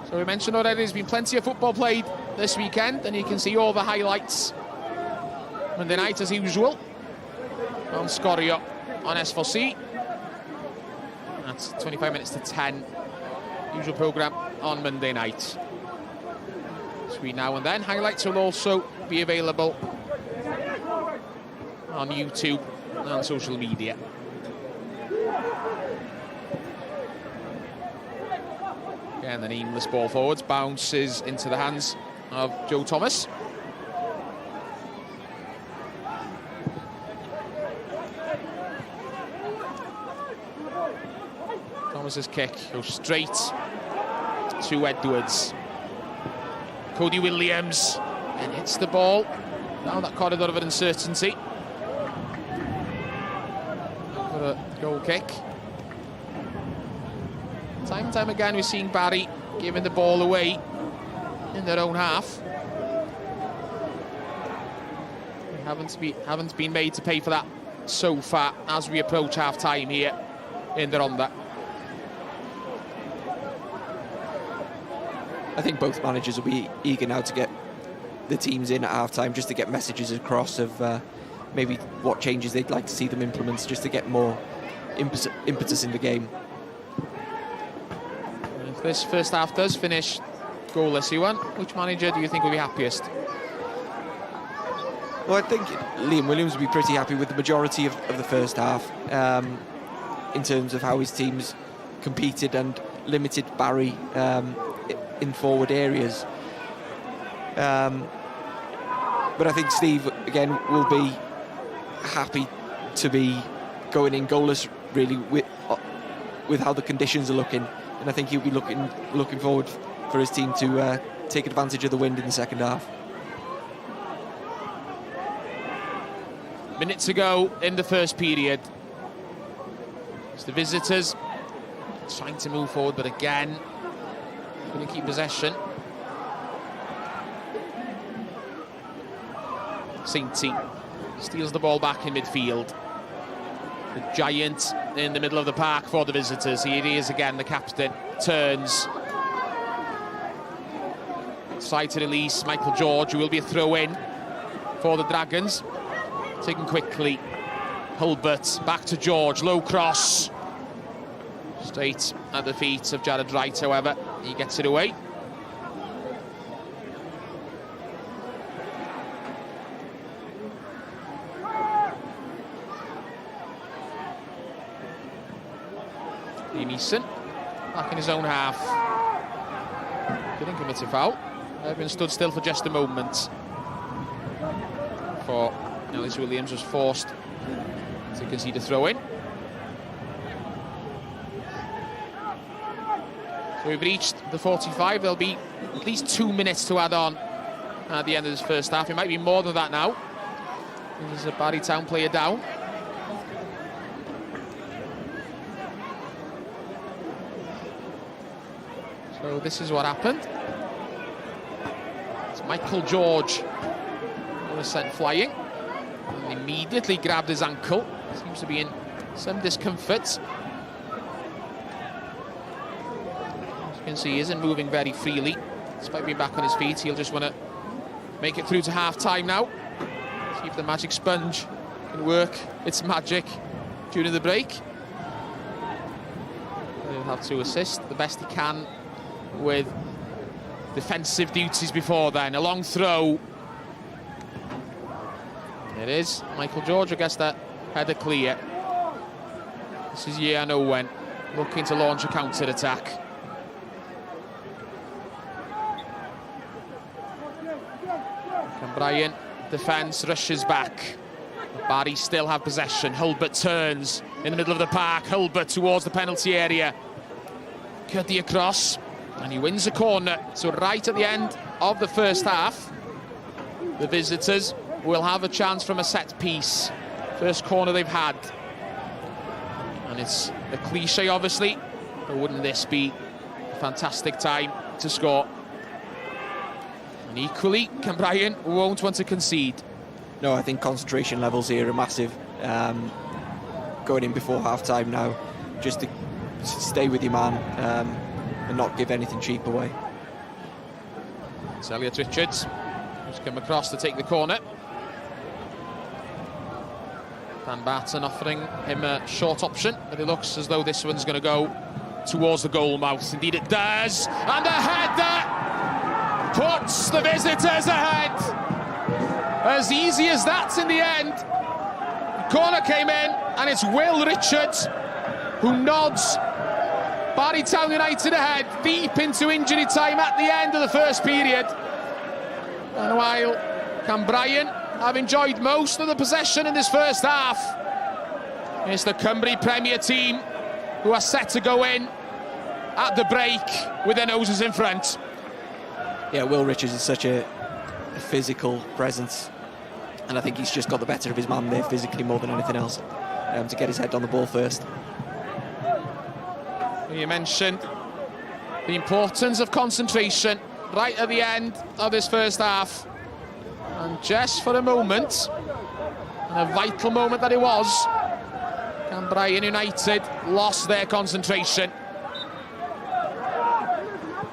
So we mentioned already there's been plenty of football played this weekend, and you can see all the highlights Monday night as usual on Scorio on S4C. That's 25 minutes to 10. Usual programme on Monday night. Between now and then, highlights will also be available on YouTube and social media. Again, the aimless ball forwards bounces into the hands of Joe Thomas. Thomas's kick goes straight to Edwards. Cody Williams and hits the ball down that corridor of uncertainty. For a goal kick. Time and time again, we're seeing Barry giving the ball away in their own half. They haven't been made to pay for that so far as we approach half-time here in the Ronda.
I think both managers will be eager now to get the teams in at half-time, just to get messages across of maybe what changes they'd like to see them implement, just to get more impetus in the game.
If this first half does finish goalless, which manager do you think will be happiest?
Well, I think Liam Williams will be pretty happy with the majority of the first half in terms of how his teams competed and limited Barry in forward areas. But I think Steve, again, will be happy to be going in goalless, really, with how the conditions are looking. And I think he'll be looking forward for his team to take advantage of the wind in the second half.
Minutes ago in the first period. It's the visitors trying to move forward, but again, going to keep possession. Sainty steals the ball back in midfield. The giant in the middle of the park for the visitors. Here he is again, the captain. Turns. Side to release, Michael George, who will be a throw-in for the Dragons. Taken quickly. Hulbert, back to George, low cross. Straight at the feet of Jared Wright, however. He gets it away. Liam Eason, back in his own half. Didn't commit a foul. Everyone stood still for just a moment. For Ellis Williams was forced to concede a throw-in. So we've reached the 45. There'll be at least 2 minutes to add on at the end of this first half. It might be more than that now. There's a Barry Town player down. So this is what happened. It's Michael George who was sent flying. And immediately grabbed his ankle. Seems to be in some discomfort. As you can see, he isn't moving very freely. Despite being back on his feet, he'll just want to make it through to half-time now. See if the magic sponge can work its magic during the break. He'll have to assist the best he can with defensive duties before then. A long throw. It is Michael George who gets that header clear. This is Ian Owen looking to launch a counter-attack. Cambrian defence rushes back. Barry still have possession. Hulbert turns in the middle of the park. Hulbert towards the penalty area. Cuddy across, and he wins a corner. So right at the end of the first half, the visitors will have a chance from a set piece. First corner they've had. And it's a cliche, obviously, but wouldn't this be a fantastic time to score? And equally, Cambrian won't want to concede.
No, I think concentration levels here are massive. Going in before half-time now, just to stay with your man and not give anything cheap away.
It's Elliot Richards who's come across to take the corner. Dan Barton offering him a short option, but it looks as though this one's going to go towards the goal mouth. Indeed it does, and a header puts the visitors ahead. As easy as that in the end. The corner came in, and it's Will Richards who nods Barrytown United ahead, deep into injury time at the end of the first period. And while Cambrian have enjoyed most of the possession in this first half, it's the Cymru Premier team who are set to go in at the break with their noses in front.
Yeah, Will Richards is such a physical presence, and I think he's just got the better of his man there physically more than anything else, to get his head on the ball first.
You mentioned the importance of concentration right at the end of this first half, and just for a moment, and a vital moment that it was, Cambrian United lost their concentration,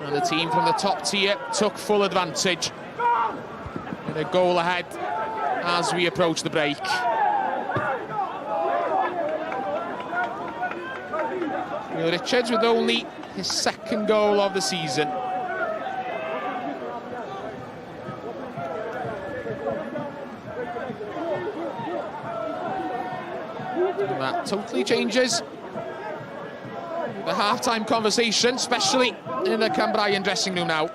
and the team from the top tier took full advantage with a goal ahead as we approach the break. Will Richards with only his second goal of the season. And that totally changes the half-time conversation, especially in the Cambrian dressing room now.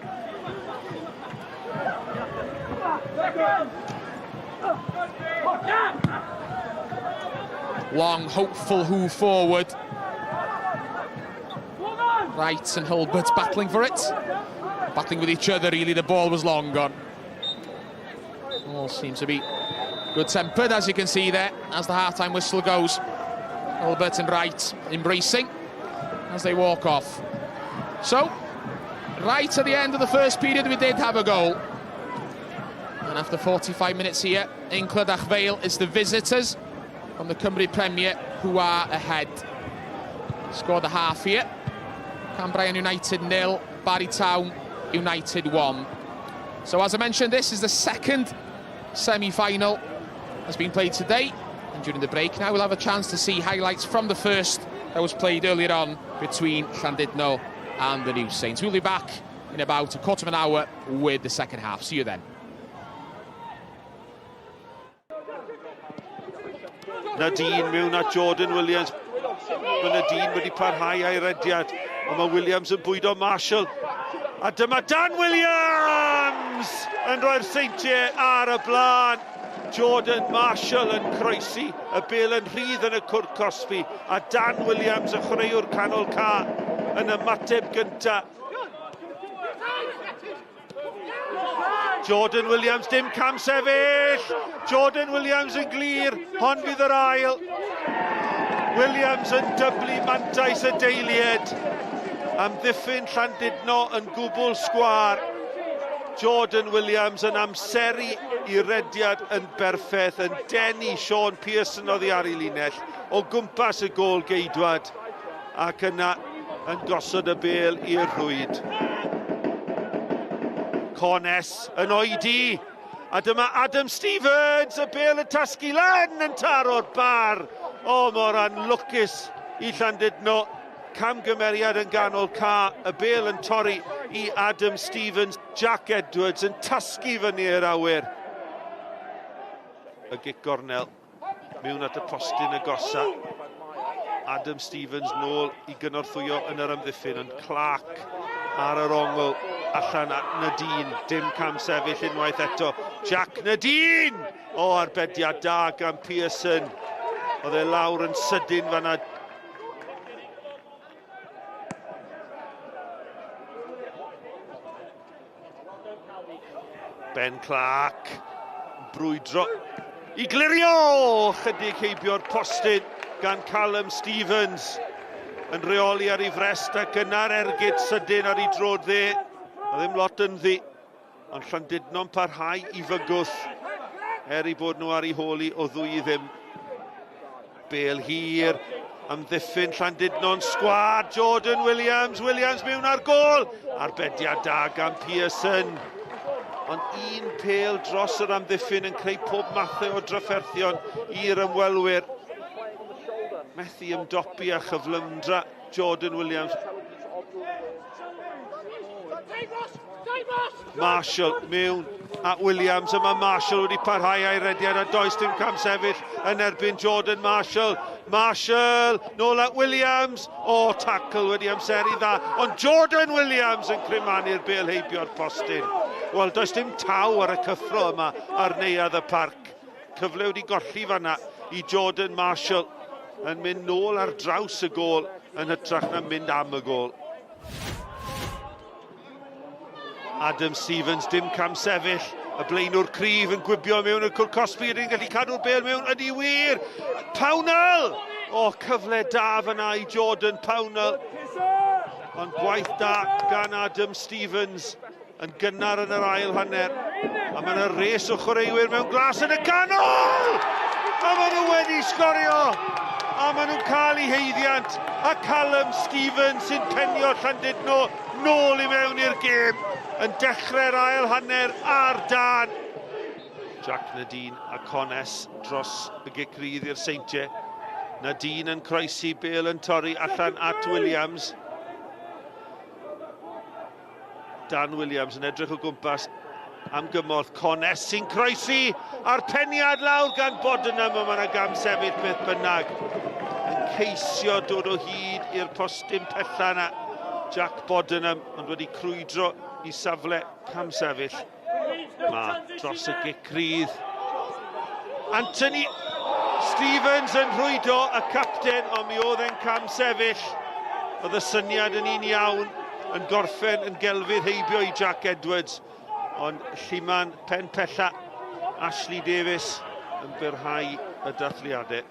Long, hopeful hoof forward. Wright and Hulbert battling for it. Battling with each other, really. The ball was long gone. All seems to be good-tempered, as you can see there, as the half-time whistle goes. Hulbert and Wright embracing as they walk off. So, right at the end of the first period, we did have a goal. And after 45 minutes here, in Clydach Vale, it's the visitors from the Cymru Premier who are ahead. Scored a half here. Cambrian United 0, Barrytown United 1. So as I mentioned, this is the second semi-final that's been played today, and during the break now we'll have a chance to see highlights from the first that was played earlier on between Llandudno and the New Saints. We'll be back in about a quarter of an hour with the second half. See you then.
Nadine mewn at Jordan Williams. Mae Nadine wedi parhau a'i rediad, ond mae Williams yn bwydo Marshall. A dyma Dan Williams yn rhoi'r seintiau ar y blaen. Jordan Marshall yn croesi, y bêl yn rhydd yn y cwrt Cosby, a Dan Williams yn chwaraewr canol ca yn ymateb gynta. Jordan Williams, dim cam sefyll. Jordan Williams yn glir, hon fydd yr ail. Williams yn dyblu mantais y deilied. Amddiffyn Llandudno yn gwbl sgwar. Jordan Williams yn amseru I rediad yn berffaith, yn denu Sean Pearson oddi ar ei linell o gwmpas y gôl geidwad, ac yna yn gosod y bêl i'r rhwyd. Cones yn oedi, a dyma Adam Stevens, y bêl yn tasgu lan yn taro'r bar. O, mor anlwcus I Llandudno. Camgymeriad yn ganol ca, y bêl yn torri I Adam Stevens. Jack Edwards yn tasgu fyny i'r awyr. y gic gornel mewn at y postyn agosa. Adam Stevens nôl I gynorthwyo yn yr amddiffyn, yn Clark ar yr ongl allan at Nadine, dim cam sefyll unwaith eto. Jack Nadine! O, arbediad da gan Pearson. Oedd e lawr yn sydyn fanna. Ben Clark, brwydro I glirio! Chydig heibio'r postyn gan Callum Stevens. Yn reoli ar ei frest ac yna'r ergyd sydyn ar ei drod dde. A ddim lot yn ddi, ond Llandudno'n parhau I fygwth. I bod nhw ar ei holi o ddwy ddim. Bale hir, amddiffyn Llandudno'n sgwad, Jordan Williams mewn ar gol. Arbediad da gan Pearson. Ond un pêl dros yr amddiffyn yn creu pob mathau o drafferthion i'r ymwelwyr. Methu ymdopi a chyflymdra Jordan Williams. Marshall mewn at Williams, yma Marshall wedi parhau a'i rediad a does dim cam sefyll yn erbyn Jordan Marshall. Marshall nôl at Williams. O, tackle wedi amseru dda, ond Jordan Williams yn crimanu'r bêl heibio'r postyn. Wel, does dim taw ar y cyffro yma ar neuadd y parc. Cyfle wedi golli fanna I Jordan Marshall yn mynd nôl ar draws y gol yn hytrach na mynd am y gol. Adam Stevens, dim cam sefyll, y blaenwr cryf yn gwibio mewn y cwr Cosby, ydyn gallu cadw'r bêl mewn, ydi wir! Pownell! O, cyfle da fyna I Jordan Pownell. Ond gwaith da gan Adam Stevens yn gynnar yn yr ail hanner. A mae'n y res o chwaraewyr mewn glas yn y canol! A maen nhw wedi sgorio! A maen nhw'n cael eu heiddiant. A Callum Stevens sy'n penio Llandudno nôl I mewn i'r gêm. Yn dechrau'r ail hanner ar dan. Jack Nadine a Cones dros y gic rydd i'r Seintiau. Nadine yn croesi, Bale yn torri allan at Williams. Dan Williams yn edrych o gwmpas am gymorth. Cones sy'n croesi a'r peniad lawr gan Bodenham, a mae'n gam sefyll beth bynnag. Yn ceisio dod o hyd i'r postyn pella na. Jack Bodenham, ond wedi crwydro I safle cam sefyll. Dros y gic rydd. Anthony Stevens yn rhwydo y capten, ond mi oedd e'n cam sefyll. Oedd y syniad yn un iawn, yn gorffen yn gelfydd heibio I Jack Edwards. Ond Lliman pen pella Ashley Davis yn byrhau y dathliadau.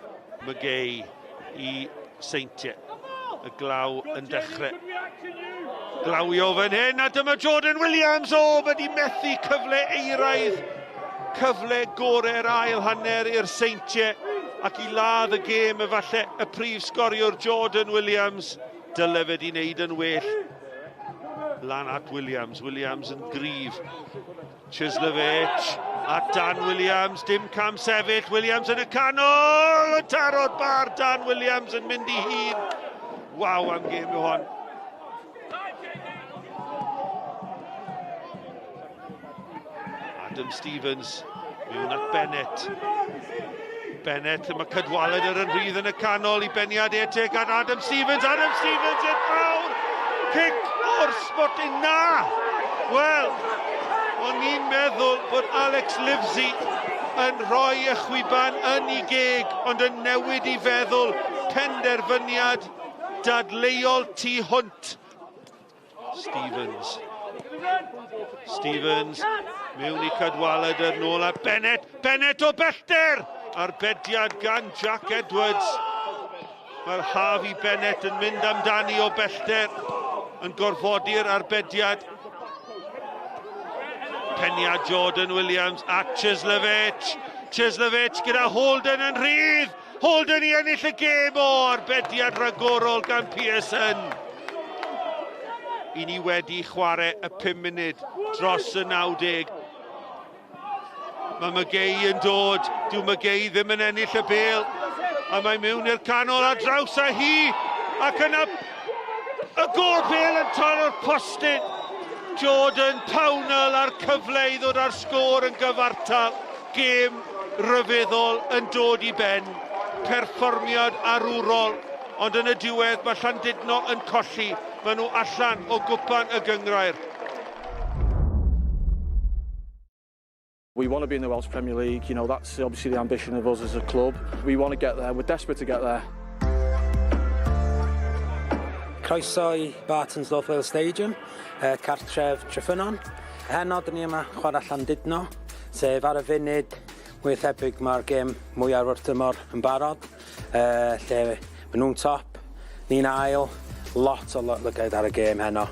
Magay I Seintiau. Y glaw yn dechrau. Glawio fan hyn, a dyma Jordan Williams. O, wedi methu cyfle eiraidd. Cyfle gorau'r ail hanner i'r Seintiau. Ac I ladd y gêm efallai y prif sgoriwr Jordan Williams. Dyle fe di wneud yn well. Lan at Williams, Williams yn gryf. Chislevich at Dan Williams, dim cam sefyll. Williams yn y canol. Y tarod bar, Dan Williams yn mynd I hun. Waw am gêm yw hon. Adam Stevens mewn at Bennett. Bennett, mae Cadwaladr yn rhydd yn y canol I beniad etek at Adam Stevens. Adam Stevens yn fawr! Pic o'r sbotyn na! Wel, o'n i'n meddwl bod Alex Livesey yn rhoi y chwiban yn I geg, ond yn newid I feddwl penderfyniad dadleuol tu hwnt. Stevens mewn I Cadwaladr nôl at Bennett. Bennett o bellter! Arbediad gan Jack Edwards. Mae'r Harvey Bennett yn mynd amdani o bellter. Yn gorfodi'r arbediad. Peniad Jordan Williams at Chislevich. Chislevich gyda Holden yn rhydd. Holden I ennill y gêm. O, arbediad ragorol gan Pearson. I ni wedi chwarae y 5 munud dros y 90. Mae Magay yn dod. Dyw Magay ddim yn ennill y bêl. A mae mewn i'r canol a draws a hi. Ac yna y gol bêl yn torro'r postyn. Jordan Pownell ar cyfle I ddod ar sgôr yn gyfartal. Gêm ryfeddol yn dod I ben, perfformiad arwrol, ond yn y diwedd mae Llandudno yn colli, maen nhw allan o gwpan y gyngrair.
We want to be in the Welsh Premier League, you know, that's obviously the ambition of us as a club. We want to get there, we're desperate to get there.
Croeso I Barton's North Wales Stadium, cartref Tryffynon. Heno, dyn ni yma chwarae Llandudno, sef ar y funud, mwy thebyg mae'r gêm mwyaf o'r tymor yn barod, lle maen nhw'n top, ni'n ail, lot o lygaid ar y gêm heno,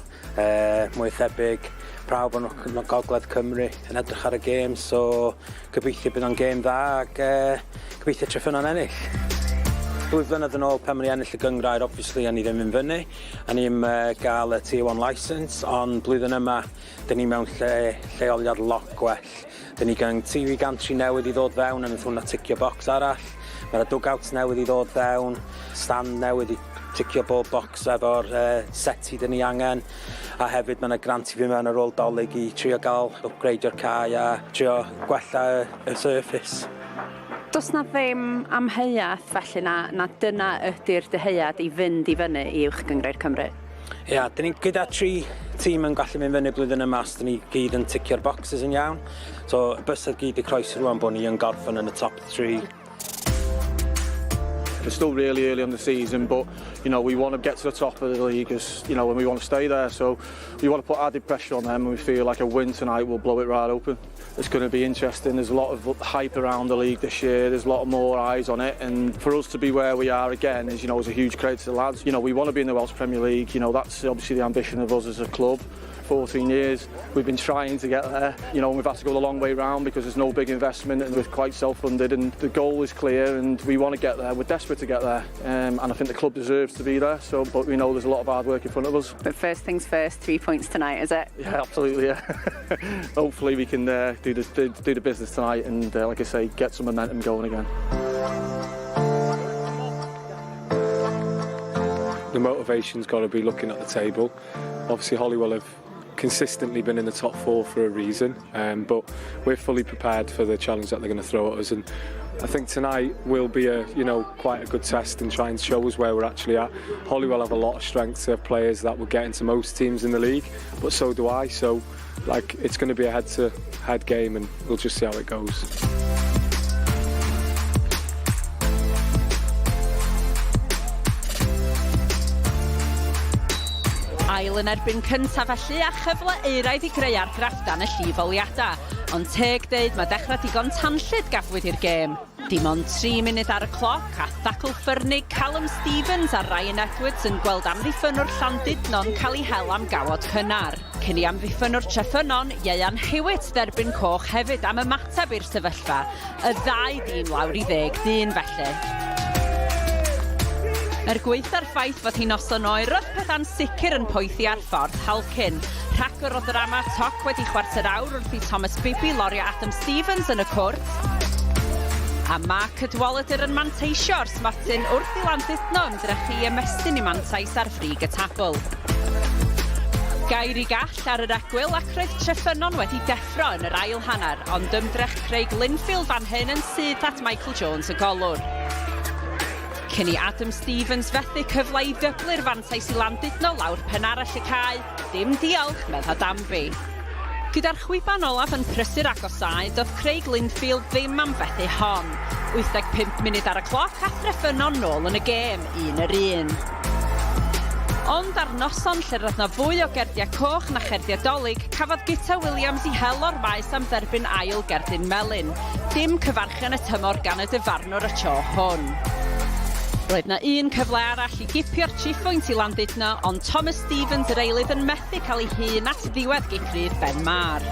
mwy thebyg, prawf o'n Gogledd Cymru yn edrych ar y gêm, so gobeithio bydd o'n gêm dda ac gobeithio Tryffynon ennill. 2 flynedd yn ôl pan mae'n ennill y gyngrair, obviously, o'n I ddim yn fyny. A ni'n gael y Tier 1 licence, ond blwyddyn yma, dyn ni mewn lleoliad lot gwell. Dyn ni gan TV gantri newydd I ddod fewn, a wnaeth hwnna ticio bocs arall. Mae'r dugouts newydd I ddod fewn, stand newydd I ticio bob bocs efo'r seti dyn ni angen. A hefyd mae'na grant I fi mewn ar ôl dolyg I trio gael upgradeio'r cae a trio gwella y surface.
Does na ddim amheuaeth felly na dyna ydy'r dyheuad I fynd I fyny I uwch gyngrair Cymru?
Ia, dyn ni gyda 3 tîm yn gallu mynd fyny blwyddyn yma, dyn ni gyd yn ticio'r boxes yn iawn. So, bysedd gyd I croesi rwan bod ni yn gorffen yn y top 3.
It's still really early on the season, but you know we want to get to the top of the league, as you know, and we want to stay there. So we want to put added pressure on them, and we feel like a win tonight will blow it right open. It's going to be interesting. There's a lot of hype around the league this year. There's a lot more eyes on it, and for us to be where we are again is, you know, is a huge credit to the lads. You know, we want to be in the Welsh Premier League. You know, that's obviously the ambition of us as a club. 14 years we've been trying to get there, you know, and we've had to go the long way round because there's no big investment and we're quite self-funded, and the goal is clear and we want to get there. We're desperate to get there, and I think the club deserves to be there, so, but we know there's a lot of hard work in front of us.
But first things first, 3 points tonight, is it?
Yeah, absolutely, yeah. Hopefully we can do the business tonight and, like I say, get some momentum going again.
The motivation's got to be looking at the table. Obviously Holywell have consistently been in the top 4 for a reason, but we're fully prepared for the challenge that they're going to throw at us, and I think tonight will be quite a good test and try and show us where we're actually at. Holywell have a lot of strength, they have players that will get into most teams in the league, but so do I, so it's going to be a head-to-head game and we'll just see how it goes.
Ail yn erbyn cyntaf felly a chyfle euraidd I greu argrafft y llifoliadau. Ond teg deud mae dechrau digon tanllyd gafwyd i'r gêm. Dim ond 3 munud ar y cloc a thacl ffyrnig Callum Stevens a Ryan Edwards yn gweld amddiffynwr Llandudno'n cael ei hel am gawod cynnar. Cyn I amddiffynwr Tryffynon, Ieuan Hewitt derbyn coch hefyd am ymateb i'r sefyllfa. Y 2 dyn lawr I 10 dyn felly. Gweithio'r ffaith fod hi'n noson oer, roedd pethau'n sicr yn poethi ar ffordd Halcyn. Rhagor o ddrama toc wedi chwarter awr wrth I Thomas Bibby lorio Adam Stevens yn y cwrt. A Mark Cadwallader yn manteisio o'r smotyn wrth I Llandudno ymdrechu I ymestyn I mantais ar frig y tabl. Gair I gall ar yr egwyl ac roedd Tryffynon wedi deffro yn yr ail hanner, ond ymdrech Craig Linfield fan hyn yn syth at Michael Jones y golwr. Cyn I Adam Stevens fethu cyfle I dyblu'r fantais I Llandudno lawr pen arall y cae, dim diolch, medda Danby. Gyda'r chwiban olaf yn prysur agosau, doedd Craig Linfield ddim am fethu hon. 85 munud ar y cloc a Tryffynon nôl yn y gêm, 1-1. Ond ar noson lle roedd na fwy o gerdiau coch na cherdiau dolyg, cafodd Gita Williams I hel o'r maes am dderbyn ail gerdyn melyn. Dim cyfarchen y tymor gan y dyfarnwr y tro hwn. Roedd na 1 cyfle arall I gipio'r chiefpoint I Llandudno, ond Thomas Stevens yr eilydd yn methu cael ei hun at ddiwedd giprydd Ben Mar.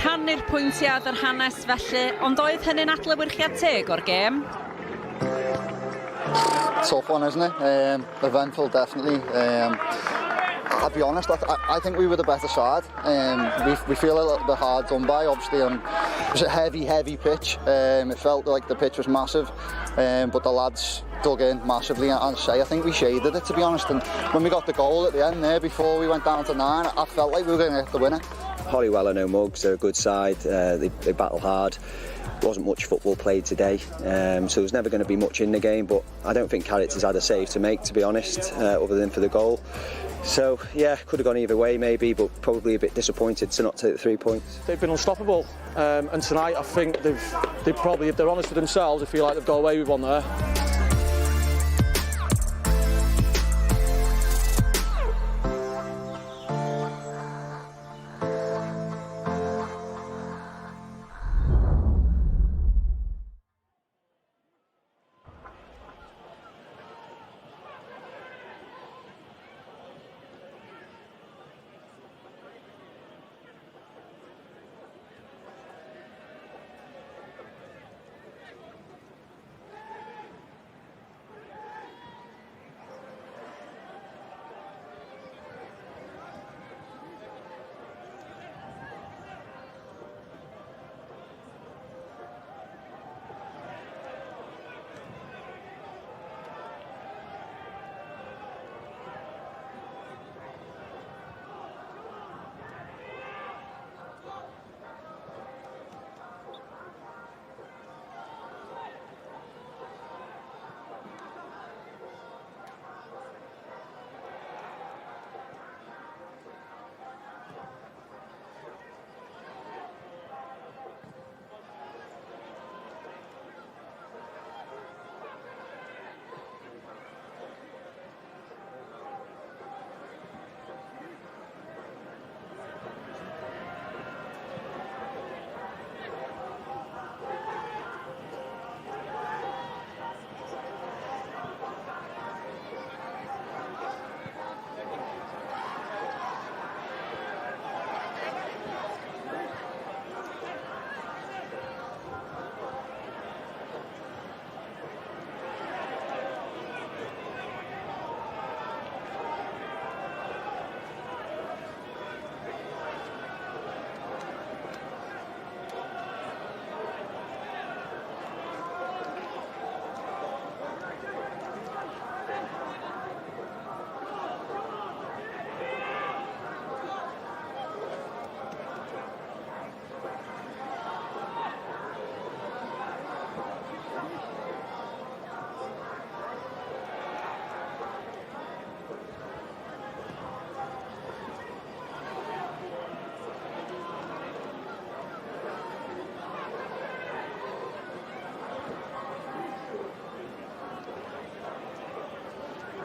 Rhannu'r pwyntiad yr hanes felly, ond oedd hynny'n adlewyrchiad teg o'r gêm?
Tough one, isn't it? Eventful, definitely. I'll be honest, I think we were the better side. We feel a little bit hard done by, obviously. It was a heavy pitch. It felt like the pitch was massive, but the lads dug in massively, and I think we shaded it, to be honest. And when we got the goal at the end there, before we went down to 9, I felt like we were going to get the winner.
Holywell are no mugs, they're a good side, they battle hard. Wasn't much football played today, so there's never going to be much in the game, but I don't think Cardiff has had a save to make, to be honest, other than for the goal. So yeah, could have gone either way maybe, but probably a bit disappointed to not take the 3 points.
They've been unstoppable, and tonight I think they probably, if they're honest with themselves, they feel like they've got away with one there.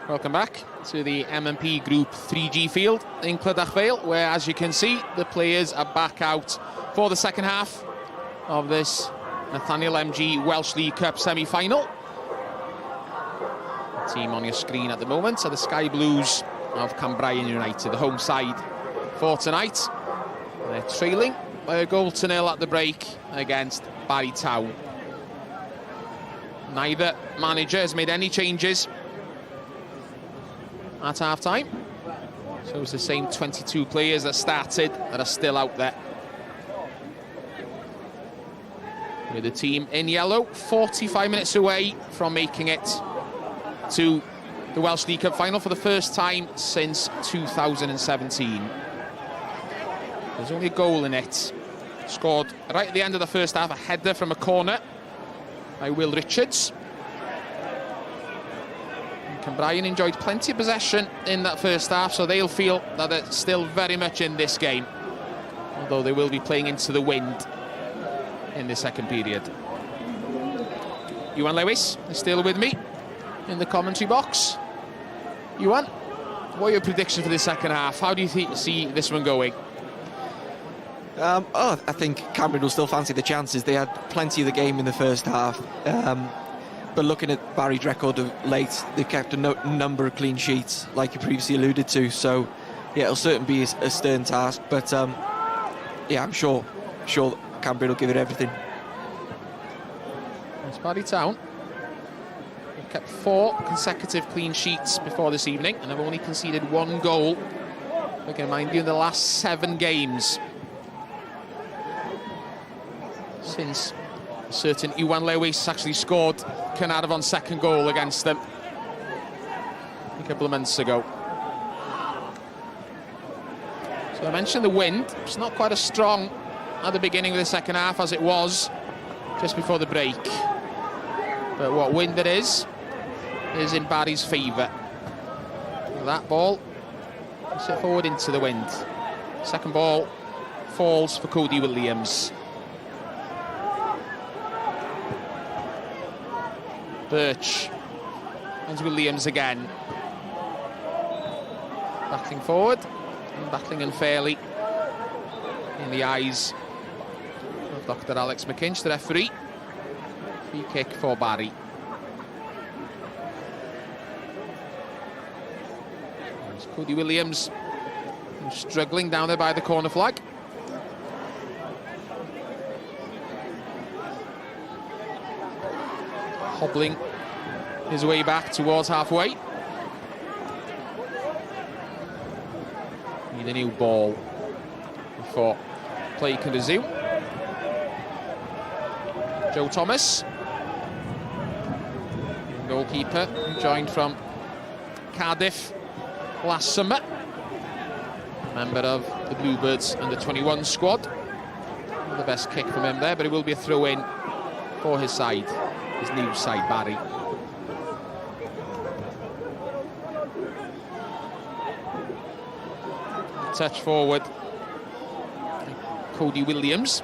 Welcome back to the M&P Group 3G field in Clydach Vale, where, as you can see, the players are back out for the second half of this Nathaniel MG Welsh League Cup semi-final. The team on your screen at the moment are the Sky Blues of Cambrian United, the home side for tonight. They're trailing by 1-0 at the break against Barry Town. Neither manager has made any changes at half-time. So it's the same 22 players that started that are still out there. With the team in yellow, 45 minutes away from making it to the Welsh League Cup final for the first time since 2017. There's only a goal in it. Scored right at the end of the first half, a header from a corner by Will Richards. Cambrian enjoyed plenty of possession in that first half, so they'll feel that they're still very much in this game, although they will be playing into the wind in the second period. Iwan Lewis is still with me in the commentary box. Iwan, what are your predictions for the second half? How do you see this one going?
I think Cambrian will still fancy the chances. They had plenty of the game in the first half. But looking at Barry's record of late, they've kept a number of clean sheets, like you previously alluded to. So, yeah, it'll certainly be a stern task. But, yeah, I'm sure Cambrian will give it everything.
It's Barry Town. They've kept 4 consecutive clean sheets before this evening, and have only conceded 1 goal. I can remind you, in the last 7 games since certain Iwan Lewis actually scored Carnarvon's second goal against them a couple of months ago. So I mentioned the wind. It's not quite as strong at the beginning of the second half as it was just before the break. But what wind there is in Barry's favour. That ball puts it forward into the wind. Second ball falls for Cody Williams. Birch and Williams again. Battling forward and battling unfairly in the eyes of Dr. Alex McInch, the referee. Free kick for Barry. There's Cody Williams, who's struggling down there by the corner flag. Hobbling his way back towards halfway. Need a new ball before play can resume. Joe Thomas, goalkeeper, joined from Cardiff last summer. Member of the Bluebirds under-21 squad. Not the best kick from him there, but it will be a throw-in for his side, his new side, Barry. Touch forward, Cody Williams.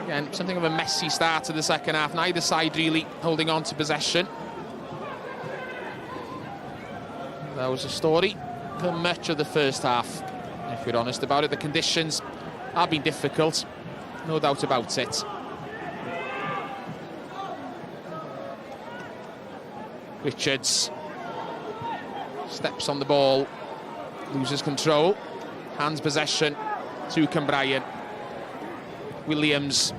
Again, something of a messy start to the second half. Neither side really holding on to possession. That was a story for much of the first half, if we're honest about it. The conditions have been difficult, no doubt about it. Richards steps on the ball, loses control, hands possession to Cambrian. Williams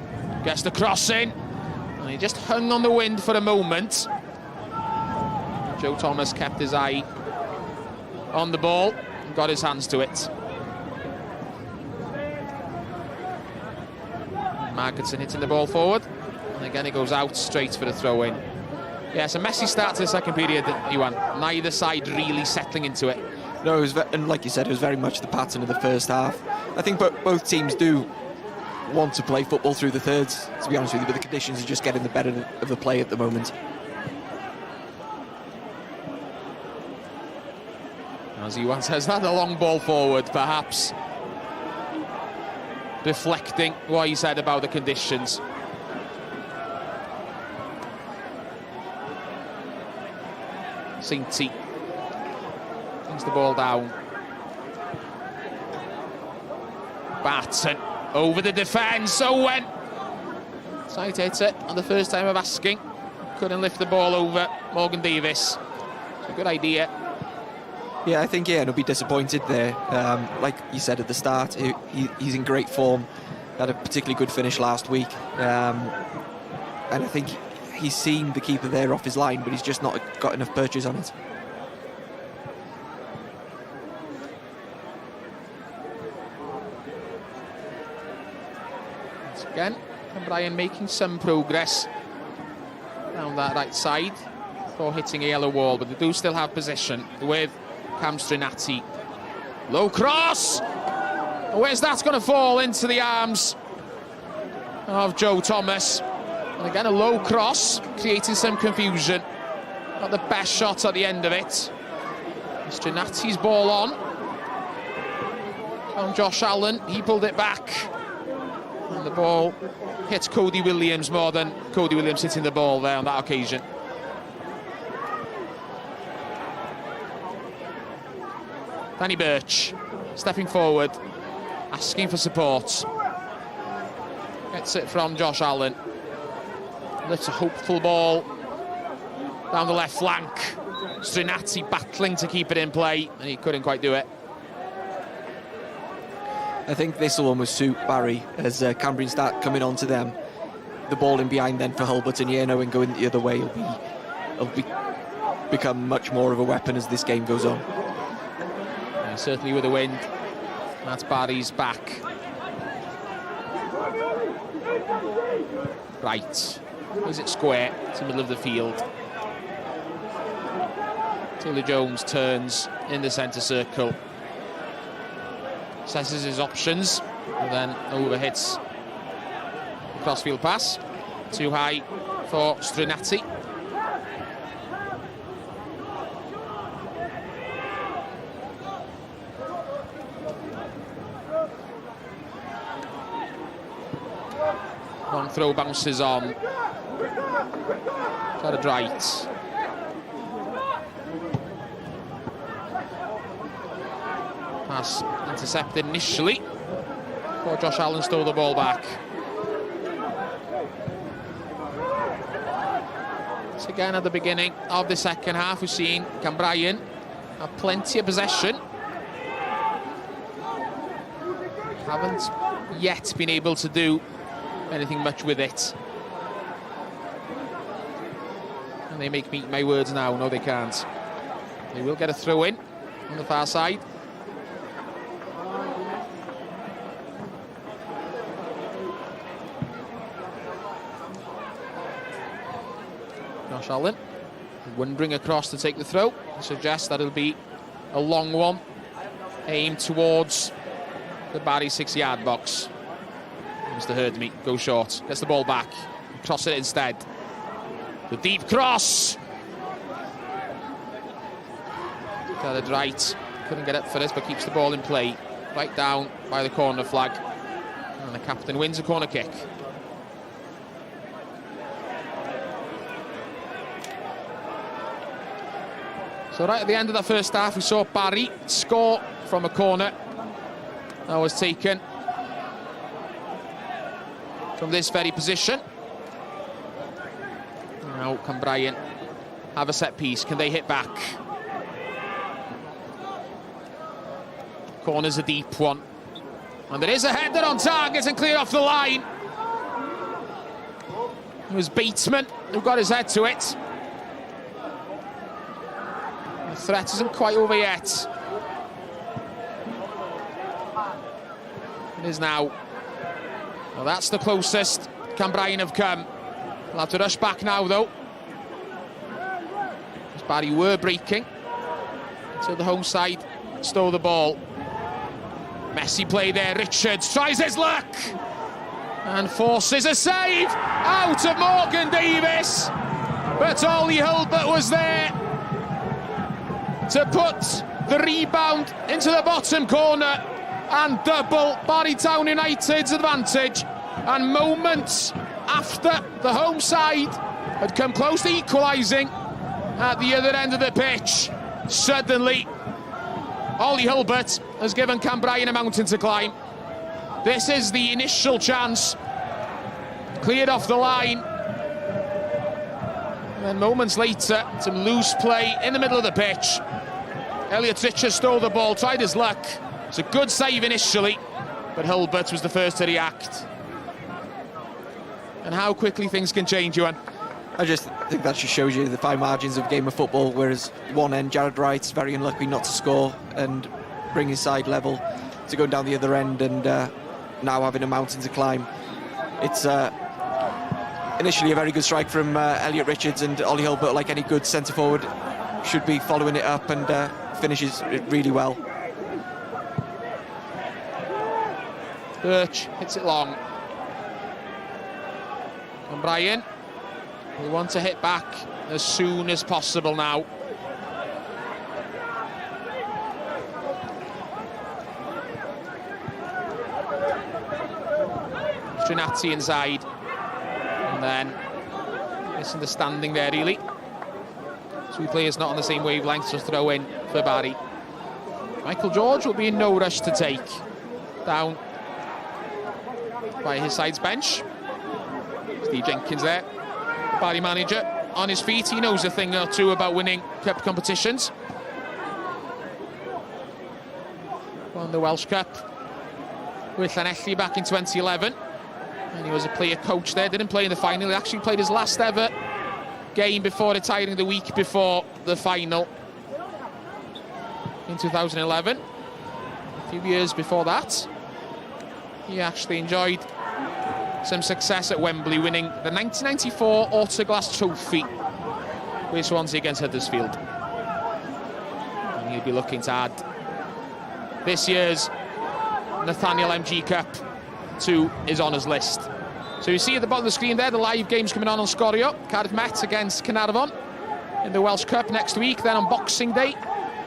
gets the cross in, and he just hung on the wind for a moment. Joe Thomas kept his eye on the ball and got his hands to it. Markinson hitting the ball forward, and again it goes out straight for the throw-in. Yeah, it's a messy start to the second period, Iwan. Neither side really settling into it.
No, it was and like you said, it was very much the pattern of the first half. I think both teams do want to play football through the thirds, to be honest with you, but the conditions are just getting the better of the play at the moment.
As Iwan says, that a long ball forward, perhaps reflecting what he said about the conditions. Sainty brings the ball down. Barton over the defence. Owen side hit it on the first time of asking. Couldn't lift the ball over Morgan Davis. It's a good idea.
Yeah, I think he'll be disappointed there. Like you said at the start, he's in great form. Had a particularly good finish last week, and I think he's seen the keeper there off his line, but he's just not got enough purchase on it.
Once again, Brian making some progress down that right side for hitting a yellow wall, but they do still have possession with Camstrinati. Low cross! Where's that going to fall? Into the arms of Joe Thomas. And again, a low cross, creating some confusion. Not the best shot at the end of it. Camstrinati's ball on. From Josh Allen, he pulled it back. And the ball hits Cody Williams more than Cody Williams hitting the ball there on that occasion. Danny Birch stepping forward, asking for support. Gets it from Josh Allen. Lifts a hopeful ball down the left flank. Strinati battling to keep it in play, and he couldn't quite do it.
I think this will almost suit Barry as Cambrian start coming on to them. The ball in behind then for Hulbert and Yeno and going the other way will become much more of a weapon as this game goes on.
And certainly with the wind, that's Barry's back. Right, is it square? It's the middle of the field. Taylor-Jones turns in the centre circle. Assesses his options, and then overhits the crossfield pass. Too high for Strinati. Long throw bounces on. Jared Wright. Pass intercepted initially before Josh Allen stole the ball back. So again, at the beginning of the second half, we've seen Cambrian have plenty of possession. Haven't yet been able to do anything much with it. And they make me eat my words now. No, they can't. They will get a throw in on the far side. Josh Allen wandering across to take the throw. Suggests that it'll be a long one, aimed towards the Barry 6-yard box. Mr. Herdme goes short, gets the ball back, cross it instead. The deep cross. Jared Wright couldn't get up for this, but keeps the ball in play, right down by the corner flag. And the captain wins a corner kick. So right at the end of the first half, we saw Barry score from a corner that was taken from this very position. Now Cambrian have a set piece. Can they hit back? Corner's a deep one. And there is a header on target and clear off the line. It was Bateman who got his head to it. The threat isn't quite over yet. It is now. Well, that's the closest Cambrian have come. They'll have to rush back now, though. As Barry were breaking until the home side stole the ball. Messy play there. Richards tries his luck and forces a save out of Morgan Davis. But Ollie Hulbert was there to put the rebound into the bottom corner and double Barrytown United's advantage. And moments after the home side had come close to equalising at the other end of the pitch, suddenly Ollie Hulbert has given Cambrian a mountain to climb. This is the initial chance, cleared off the line. And then moments later, some loose play in the middle of the pitch. Elliot Richards stole the ball, tried his luck. It's a good save initially, but Hulbert was the first to react. And how quickly things can change, Ewan.
I just think that just shows you the fine margins of a game of football, whereas one end, Jared Wright's very unlucky not to score and bring his side level, to go down the other end and now having a mountain to climb. It's initially a very good strike from Elliot Richards, and Ollie Hulbert, like any good centre-forward, should be following it up and finishes it really well.
Birch hits it long. And Brian, we want to hit back as soon as possible now. Strinati inside, and then misunderstanding there really. Two players not on the same wavelength, just throw in for Barry. Michael George will be in no rush to take down by his side's bench. Steve Jenkins there, Barry manager, on his feet. He knows a thing or two about winning cup competitions. Won the Welsh Cup with Llanelli back in 2011. And he was a player coach there, didn't play in the final. He actually played his last ever game before retiring the week before the final in 2011. A few years before that, he actually enjoyed some success at Wembley, winning the 1994 Autoglass Trophy with Swansea against Huddersfield. be looking to add this year's Nathaniel MG Cup to his honours list. So you see at the bottom of the screen there, the live games coming on Scorio. Cardiff Met against Caernarfon in the Welsh Cup next week. Then on Boxing Day,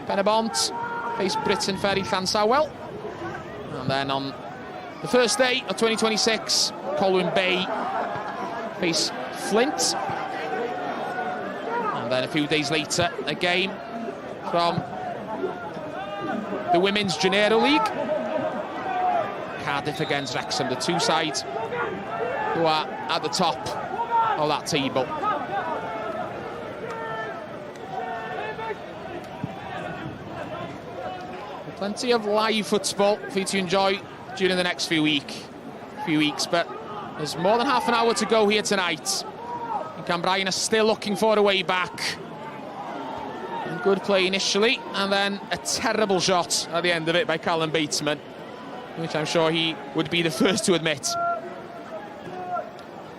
Penabont face Britain Ferry Llansamwel. And then on the first day of 2026, Colwyn Bay face Flint. And then a few days later, a game from the Women's Janeiro League. Cardiff against Wrexham, the two sides who are at the top of that table. Plenty of live football for you to enjoy during the next few weeks, but there's more than half an hour to go here tonight. And Cambrian are still looking for a way back. And good play initially, and then a terrible shot at the end of it by Callum Batesman, which I'm sure he would be the first to admit.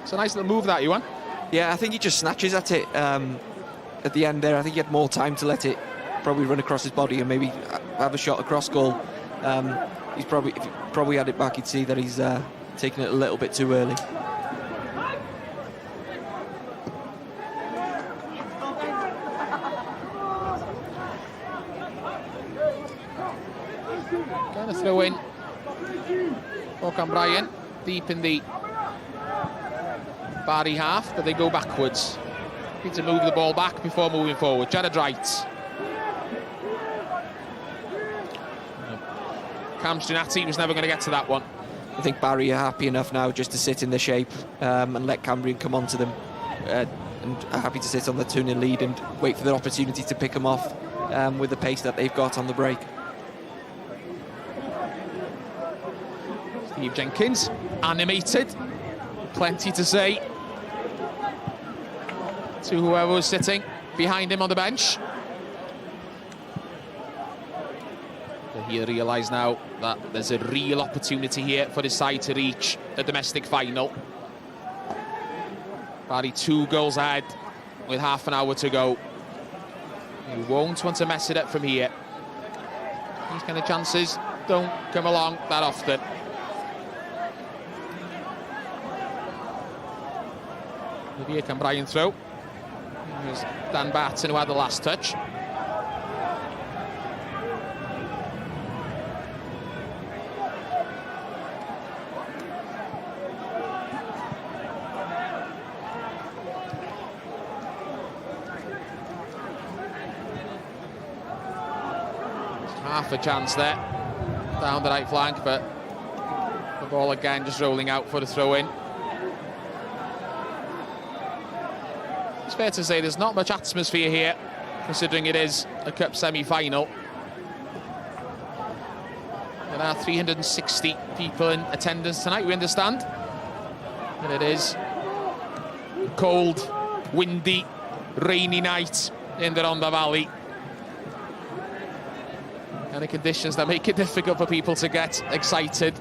It's a nice little move that, Ewan.
Yeah, I think he just snatches at it at the end there. I think he had more time to let it probably run across his body and maybe have a shot across goal. He's probably, if he probably had it back, he'd see that he's taken it a little bit too early.
Going to throw in for Cambrian, deep in the Barry half, but they go backwards. Need to move the ball back before moving forward. Jared Wright. Cambrian United was never going to get to that one.
I think Barry are happy enough now just to sit in the shape and let Cambrian come on to them, and are happy to sit on the 2-0 lead and wait for their opportunity to pick them off with the pace that they've got on the break.
Steve Jenkins, animated, plenty to say to whoever was sitting behind him on the bench. But he'll realise now that there's a real opportunity here for his side to reach a domestic final. Barry 2 goals ahead with half an hour to go. He won't want to mess it up from here. These kind of chances don't come along that often. Maybe a Cambrian throw. It was Dan Barton who had the last touch. Half a chance there down the right flank, but the ball again just rolling out for the throw-in. It's fair to say there's not much atmosphere here, considering it is a cup semi-final. There are 360 people in attendance tonight, we understand. And it is a cold, windy, rainy night in the Rhondda Valley. And the conditions that make it difficult for people to get excited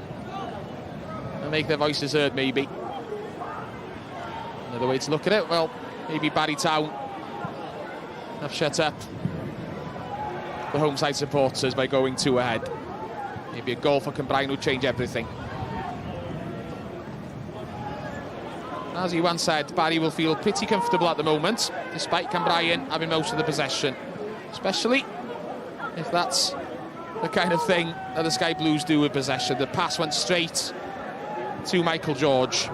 and make their voices heard, maybe. Another way to look at it, well, maybe Barry Town have shut up the home side supporters by going 2 ahead. Maybe a goal for Cambrian would change everything. As he once said, Barry will feel pretty comfortable at the moment, despite Cambrian having most of the possession, especially if that's the kind of thing that the Sky Blues do with possession. The pass went straight to Michael George.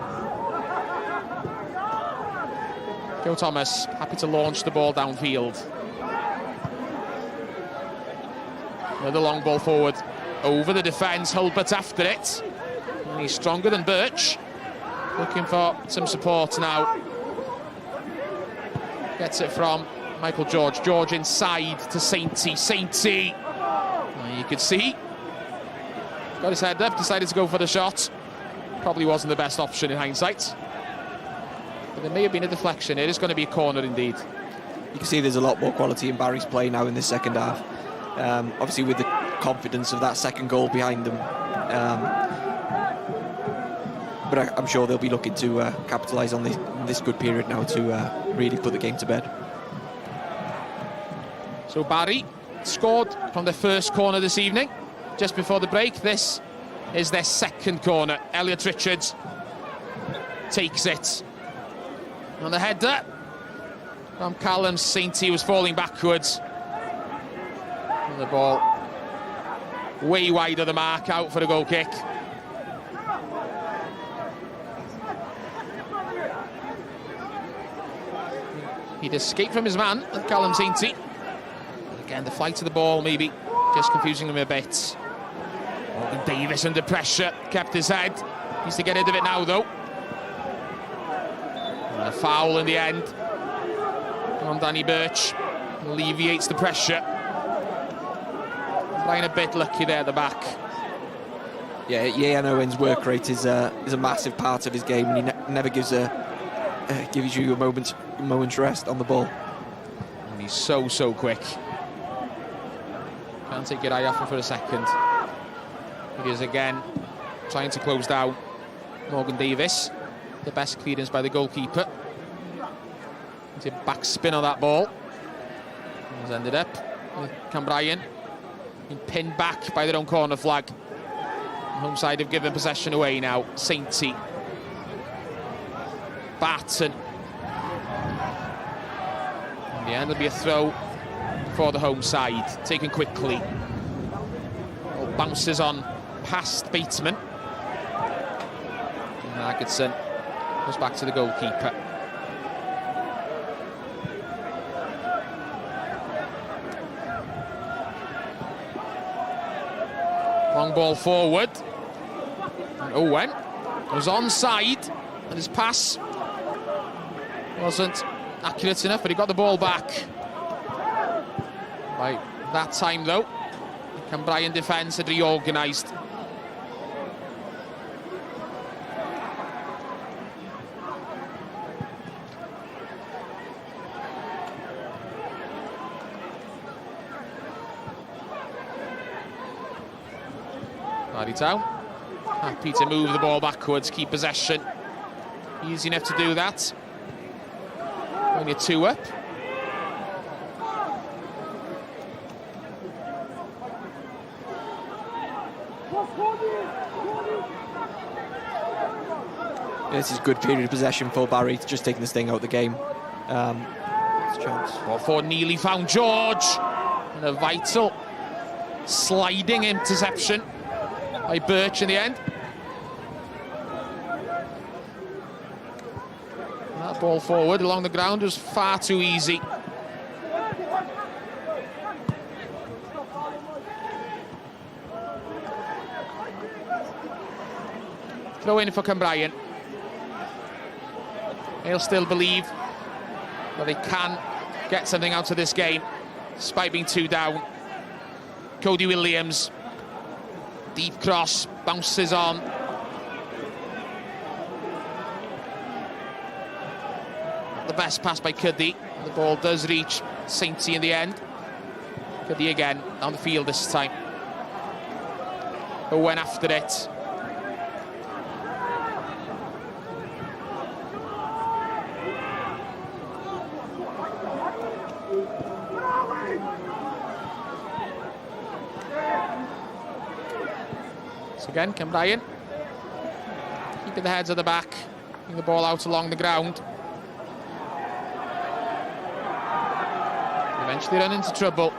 Joe Thomas happy to launch the ball downfield. Another long ball forward over the defence. Hulbert after it. And he's stronger than Birch. Looking for some support now. Gets it from Michael George. George inside to Sainty. Sainty. You could see, got his head up, decided to go for the shot. Probably wasn't the best option in hindsight. But there may have been a deflection. It is going to be a corner indeed.
You can see there's a lot more quality in Barry's play now in this second half. Obviously with the confidence of that second goal behind them. But I'm sure they'll be looking to capitalise on this good period now to really put the game to bed.
So Barry scored from their first corner this evening, just before the break. This is their second corner. Elliot Richards takes it. On the header from Callum Sainty, was falling backwards. And the ball way wide of the mark, out for a goal kick. He'd escaped from his man, Callum Sainty. Again, the flight of the ball maybe just confusing him a bit. Morgan Davis under pressure, kept his head. Needs to get rid of it now, though. And a foul in the end on Danny Birch. Alleviates the pressure. Playing a bit lucky there at the back.
Yeah, Ian Owen's work rate is a massive part of his game, and he never gives you a moment's rest on the ball.
And he's so quick. Can't take your eye off him for a second. He is again trying to close down Morgan Davis. The best clearance by the goalkeeper. It's a back spin on that ball. Has ended up with Cambrian being pinned back by their own corner flag. Home side have given possession away now. Sainty. Barton. In the end, there'll be a throw for the home side, taken quickly. Ball bounces on past Bateman. And Atkinson goes back to the goalkeeper. Long ball forward. And Owen was onside, and his pass wasn't accurate enough, but he got the ball back. By that time, though, Cambrian defence had reorganised. Newtown happy to move the ball backwards, keep possession. Easy enough to do that. Only a 2 up.
This is good period of possession for Barry, just taking this thing out of the game.
Ball for nearly found George. And a vital sliding interception by Birch in the end. That ball forward along the ground was far too easy. Throw in for Cambrian. They'll still believe that they can get something out of this game, despite being 2 down. Cody Williams. Deep cross, bounces on. The best pass by Cuddy. The ball does reach Sainty in the end. Cuddy again on the field this time. But went after it. Again, Cambrian keeping the heads at the back, getting the ball out along the ground. Eventually run into trouble.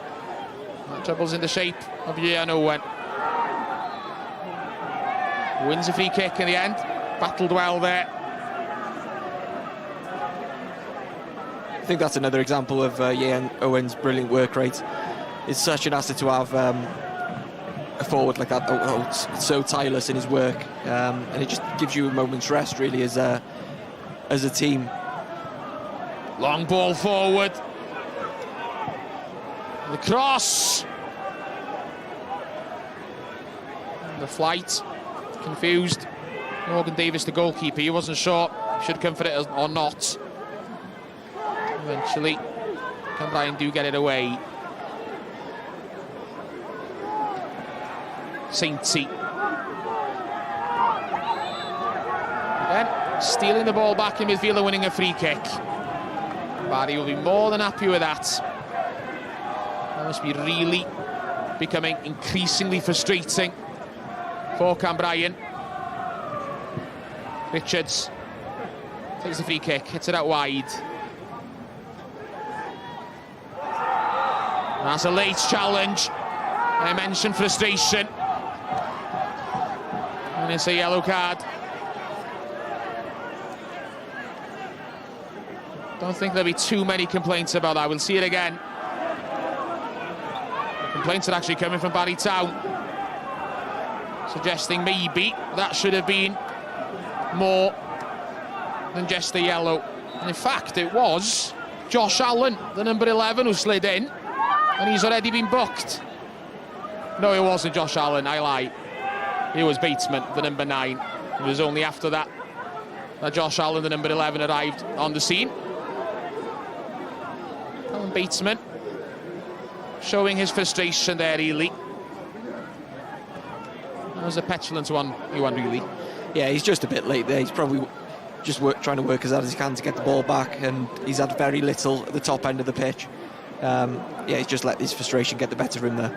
That trouble's in the shape of Ian Owen. Wins a free kick in the end. Battled well there.
I think that's another example of Ian Owen's brilliant work rate. It's such an asset to have a forward like that, so tireless in his work, and it just gives you a moment's rest really as a team.
Long ball forward. The cross. And the flight. Confused. Morgan Davis, the goalkeeper, he wasn't sure if he should come for it or not. Eventually, Cambrian do get it away. Sainty. Again, stealing the ball back in midfield and winning a free kick. Barry will be more than happy with that. must be really becoming increasingly frustrating for Cambrian. Richards takes the free kick, hits it out wide. That's a late challenge. I mentioned frustration. And it's a yellow card. Don't think there'll be too many complaints about that. We'll see it again. The complaints are actually coming from Barry Town, suggesting maybe that should have been more than just the yellow. And in fact, it was Josh Allen, the number 11, who slid in, and he's already been booked. No, it wasn't Josh Allen, I lie. It was Batesman, the number 9. It was only after that Josh Allen, the number 11, arrived on the scene. Alan Batesman showing his frustration there, really. That was a petulant one, really.
Yeah, he's just a bit late there. He's probably just trying to work as hard as he can to get the ball back, and he's had very little at the top end of the pitch. Yeah, he's just let his frustration get the better of him there.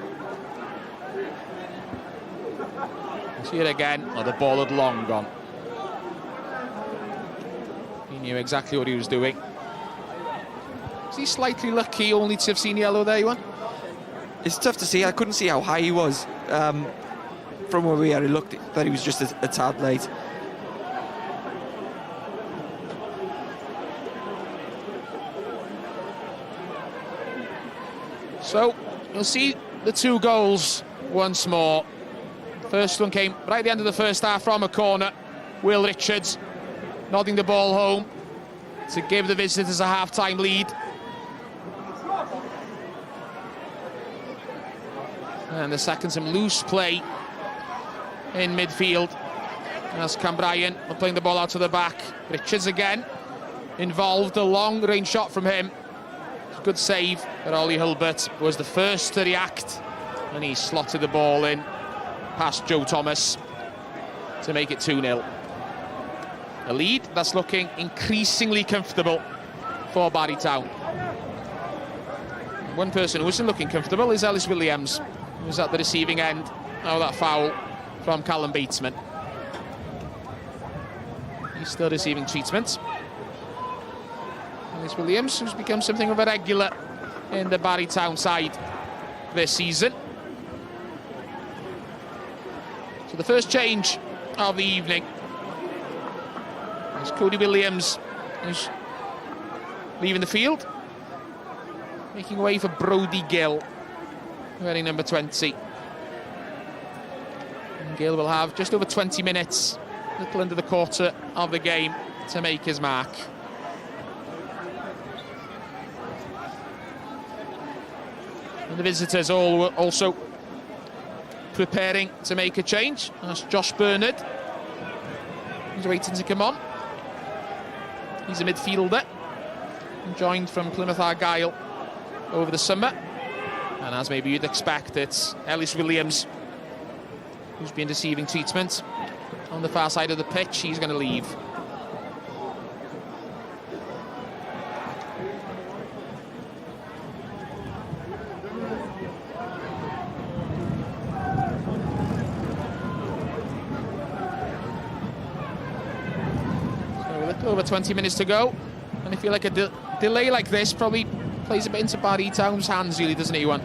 See it again. Oh, the ball had long gone. He knew exactly what he was doing. Was he slightly lucky only to have seen yellow there, Ewan?
It's tough to see. I couldn't see how high he was. From where we are, it looked that he was just a tad late.
So, you'll see the 2 goals once more. First one came right at the end of the first half from a corner. Will Richards nodding the ball home to give the visitors a half-time lead. And the second, some loose play in midfield. As Cambrian are playing the ball out to the back. Richards again involved, a long-range shot from him. Good save, but Ollie Hilbert was the first to react, and he slotted the ball in past Joe Thomas to make it 2-0. A lead that's looking increasingly comfortable for Barry Town. One person who isn't looking comfortable is Ellis Williams, who's at the receiving end of that foul from Callum Batesman. He's still receiving treatment. Ellis Williams, who's become something of a regular in the Barry Town side this season. So the first change of the evening is Cody Williams, who's leaving the field, making way for Brodie Gill, wearing number 20. And Gill will have just over 20 minutes, a little under the quarter of the game, to make his mark. And the visitors all were also preparing to make a change. That's Josh Bernard. He's waiting to come on. He's a midfielder, joined from Plymouth Argyle over the summer. And as maybe you'd expect, it's Ellis Williams who's been receiving treatment on the far side of the pitch. He's going to leave. Over 20 minutes to go, and I feel like a delay like this probably plays a bit into Barry Town's hands, really, doesn't it, Ewan?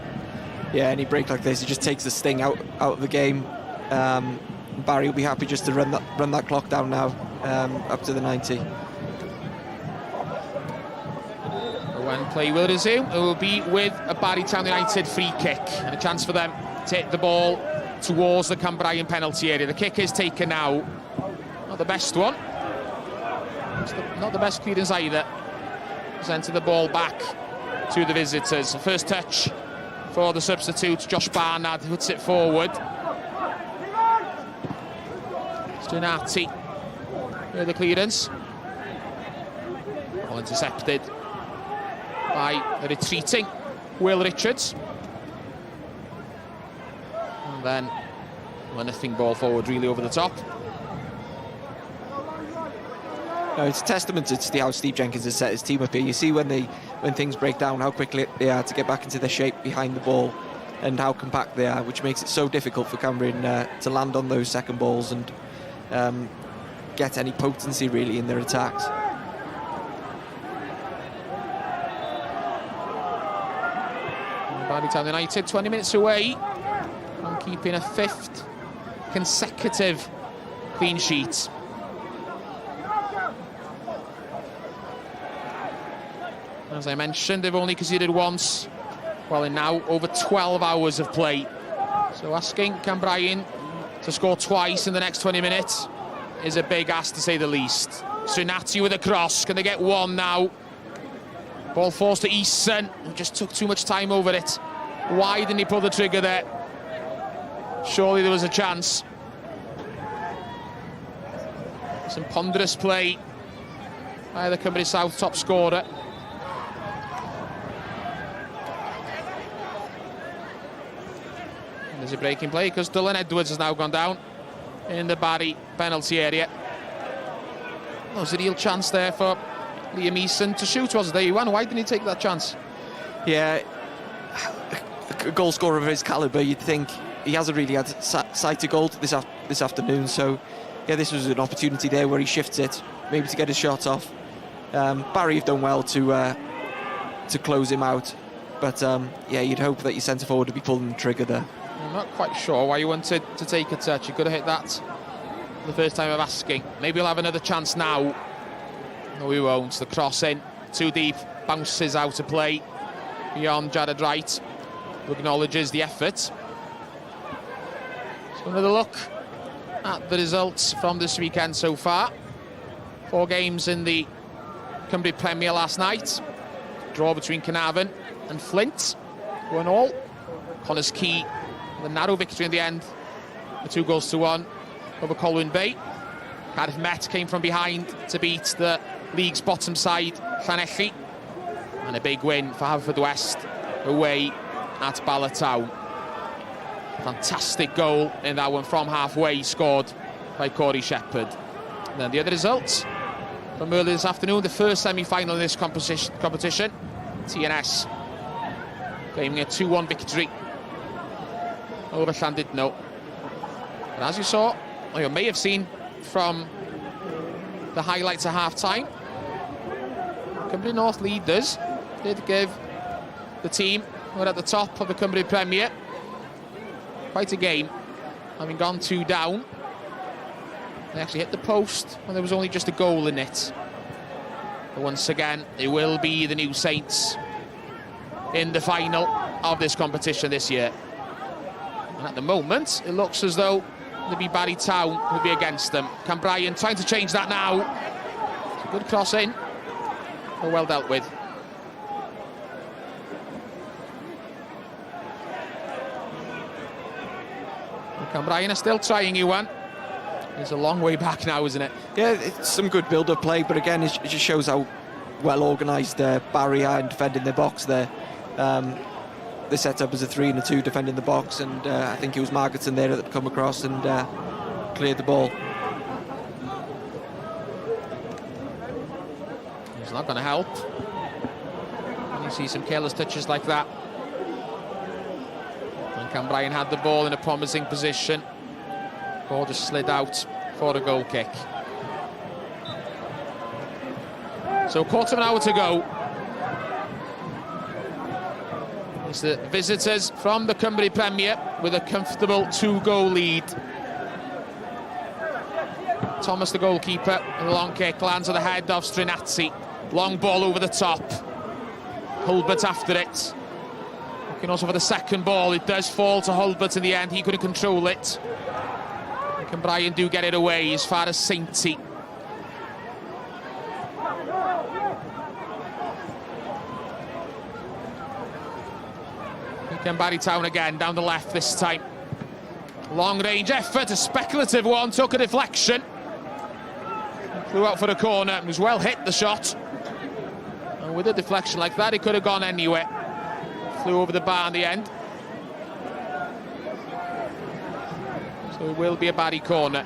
Yeah, any break like this, it just takes the sting out of the game. Barry will be happy just to run that clock down now, up to the 90.
When play will resume, it will be with a Barry Town United free kick and a chance for them to hit the ball towards the Cambrian penalty area. The kick is taken now. Not the best one. Not the best clearance either. Sent the ball back to the visitors. First touch for the substitute, Josh Barnard, puts it forward. Stunati with the clearance. All intercepted by the retreating Will Richards. And then a nothing ball forward, really over the top.
No, it's a testament to how Steve Jenkins has set his team up here. You see when they when things break down, how quickly they are to get back into their shape behind the ball and how compact they are, which makes it so difficult for Cambrian to land on those second balls and get any potency really in their attacks.
Barrytown United 20 minutes away from keeping a 5th consecutive clean sheet. As I mentioned, they've only conceded once, well, in now over 12 hours of play. So asking Cambrian to score twice in the next 20 minutes is a big ask, to say the least. Strinazzi with a cross. Can they get one now? Ball forced to Easton, who just took too much time over it. Why didn't he pull the trigger there? Surely there was a chance. Some ponderous play by the Cymru South top scorer. And there's a breaking play because Dylan Edwards has now gone down in the Barry penalty area. There's a real chance there for Liam Easton to shoot, wasn't there? Why didn't he take that chance?
Yeah, a goal scorer of his calibre, you'd think he hasn't really had sight to goal this afternoon. So, yeah, this was an opportunity there where he shifts it, maybe to get his shot off. Barry have done well to close him out, but yeah, you'd hope that your centre forward would be pulling the trigger there.
I'm not quite sure why you wanted to take a touch. You could have hit that the first time of asking. Maybe he'll have another chance now. No, he won't. The cross in, too deep, bounces out of play beyond Jared Wright, who acknowledges the effort. So another look at the results from this weekend so far. 4 games in the Cymru Premier last night. Draw between Carnarvon and Flint, 1-1. Connors Key, the narrow victory in the end, the 2-1 over Colwyn Bay. Cardiff Met came from behind to beat the league's bottom side, Llanelli. And a big win for Haverfordwest away at Ballartown. Fantastic goal in that one from halfway, scored by Corey Shepherd. And then the other results from earlier this afternoon, the first semi-final in this competition, TNS claiming a 2-1 victory over Llandudno. And as you saw, or you may have seen from the highlights at half-time, Cymru North leaders did give the team who are at the top of the Cymru Premier quite a game, having gone 2 down. They actually hit the post when there was only just a goal in it. But once again, it will be the new Saints in the final of this competition this year. And at the moment, it looks as though it'll be Barrytown who'll be against them. Cambrian trying to change that now. It's a good cross in, but well dealt with. And Cambrian are still trying, Iwan. It's a long way back now, isn't it?
Yeah, it's some good build-up play, but again, it just shows how well organised Barry are in defending their box there. They set up as a 3 and a 2 defending the box, and I think it was Margaretson there that come across and cleared the ball.
It's not going to help when you see some careless touches like that. And Cambrian had the ball in a promising position. Ball just slid out for a goal kick. So, quarter of an hour to go. It's the visitors from the Cymru Premier with a comfortable 2-goal lead. Thomas, the goalkeeper, and the long kick lands on the head of Strinazzi. Long ball over the top. Hulbert after it. Looking also for the second ball. It does fall to Hulbert in the end. He couldn't control it. And Cambrian do get it away as far as Sainty. Again, Barrytown again, down the left this time. Long range effort, a speculative one, took a deflection. Flew out for a corner, it was well hit, the shot. And with a deflection like that, it could have gone anywhere. Flew over the bar in the end. So it will be a Barry corner.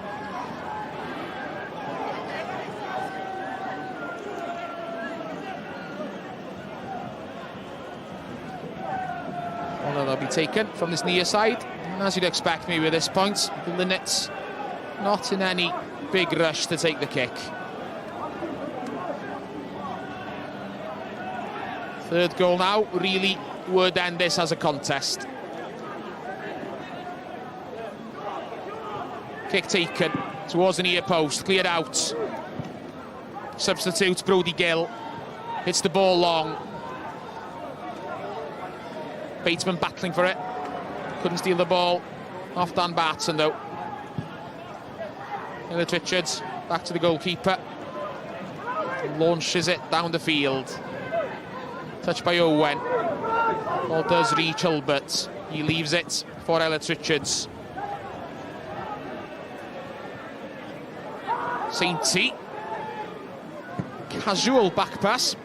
Corner that'll be taken from this near side. And as you'd expect maybe at this point, the Linnets not in any big rush to take the kick. Third goal now really would end this as a contest. Kick taken towards the near post, cleared out. Substitute Brodie Gill hits the ball long. Bateman battling for it, couldn't steal the ball off Dan Barton though. Elliot Richards back to the goalkeeper, launches it down the field. Touched by Owen. Ball does reach Hulbert. He leaves it for Elliot Richards. Sainty. Casual back pass.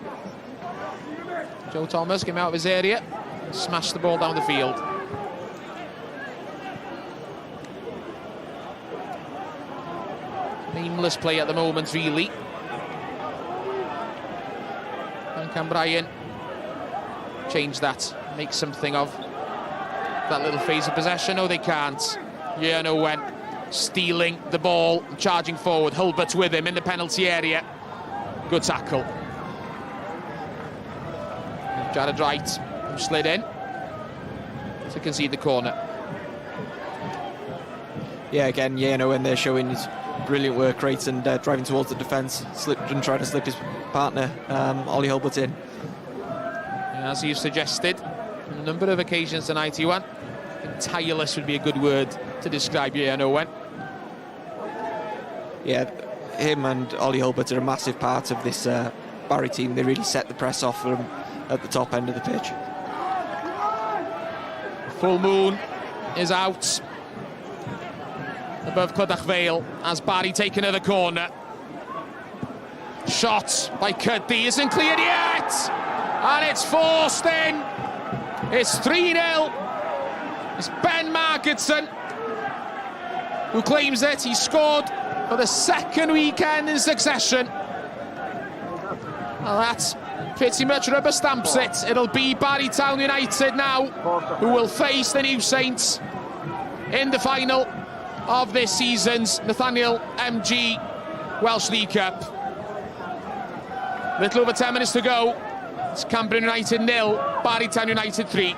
Joe Thomas came out of his area, smashed the ball down the field. Aimless play at the moment, really. And Cambrian change that, make something of that little phase of possession. No, they can't. Yeah, no, when stealing the ball, charging forward. Hulbert with him in the penalty area. Good tackle. Jared Wright slid in to concede the corner.
Yeah, again, when they're showing his brilliant work rate and driving towards the defence, slipped and tried to slip his partner, Ollie Hulbert, in.
As you've suggested on a number of occasions tonight, Iwan, tireless would be a good word to describe Owen. Yeah,
him and Ollie Hulbert are a massive part of this Barry team. They really set the press off for him at the top end of the pitch.
Full moon is out above Clydach Vale as Barry take another corner. Shot by Cuddy isn't cleared yet, and it's forced in. It's 3-0. It's Ben Margetson who claims it. He scored for the second weekend in succession. Well, that's pretty much rubber stamps it. It'll be Barrytown United now who will face the New Saints in the final of this season's Nathaniel MG Welsh League Cup. Little over 10 minutes to go. It's Cambrian United 0, Barrytown United 3.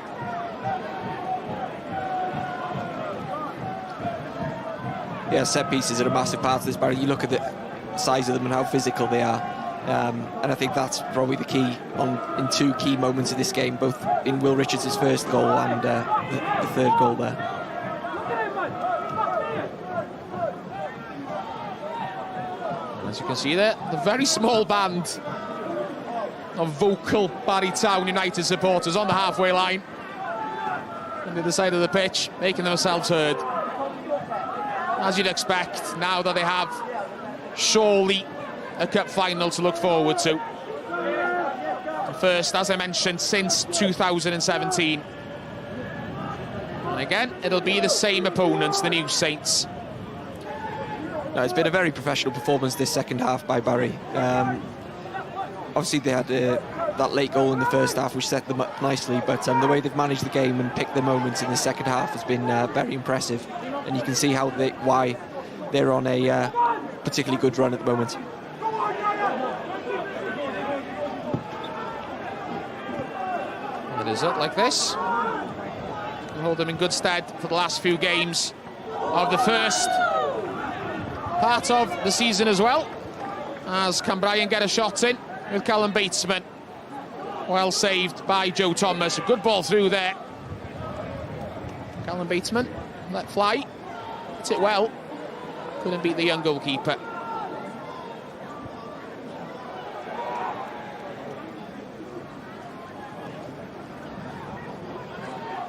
Yeah, set pieces are a massive part of this, Barry. You look at the size of them and how physical they are. And I think that's probably the key in two key moments of this game, both in Will Richards' first goal and the third goal there.
As you can see there, the very small band of vocal Barrytown United supporters on the halfway line, on the other side of the pitch, making themselves heard. As you'd expect, now that they have surely a cup final to look forward to. The first, as I mentioned, since 2017. And again, it'll be the same opponents, the New Saints.
No, it's been a very professional performance this second half by Barry. Obviously they had that late goal in the first half which set them up nicely, but the way they've managed the game and picked their moments in the second half has been very impressive, and you can see why they're on a particularly good run at the moment.
A result like this can hold them in good stead for the last few games of the first part of the season as well, as Cambrian get a shot in with Callum Batesman. Well saved by Joe Thomas. A good ball through there. Callum Batesman let fly. Hit it well. Couldn't beat the young goalkeeper.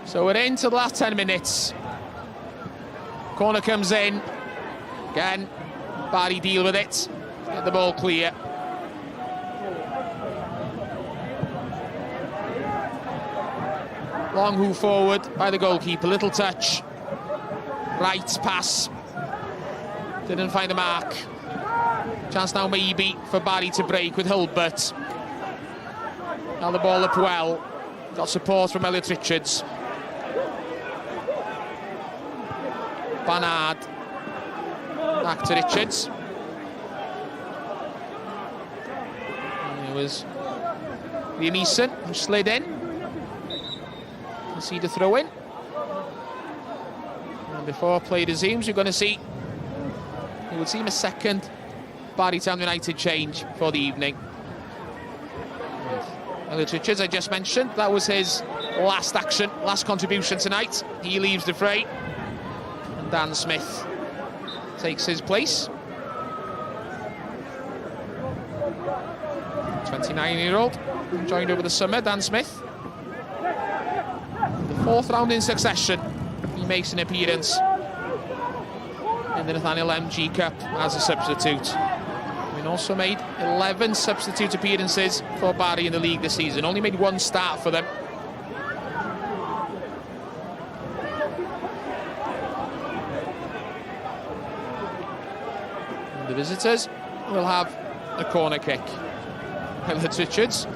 So we're into the last 10 minutes. Corner comes in. Again, Barry deal with it. Get the ball clear. Long hoof forward by the goalkeeper. Little touch. Right pass. Didn't find the mark. Chance now maybe for Barry to break with Hulbert. Now the ball up well. Got support from Elliot Richards. Barnard. Back to Richards. And it was Liam Eason who slid in. See the throw in. And before play resumes, you're going to see, it would seem, a second Barrytown United change for the evening. Elliot Richards, I just mentioned, that was his last action, last contribution tonight. He leaves the fray. And Dan Smith takes his place. 29-year-old, joined over the summer, Dan Smith. The fourth round in succession, he makes an appearance in the Nathaniel MG Cup as a substitute. He also made 11 substitute appearances for Barry in the league this season. Only made one start for them. And the visitors will have a corner kick. Elliot Richards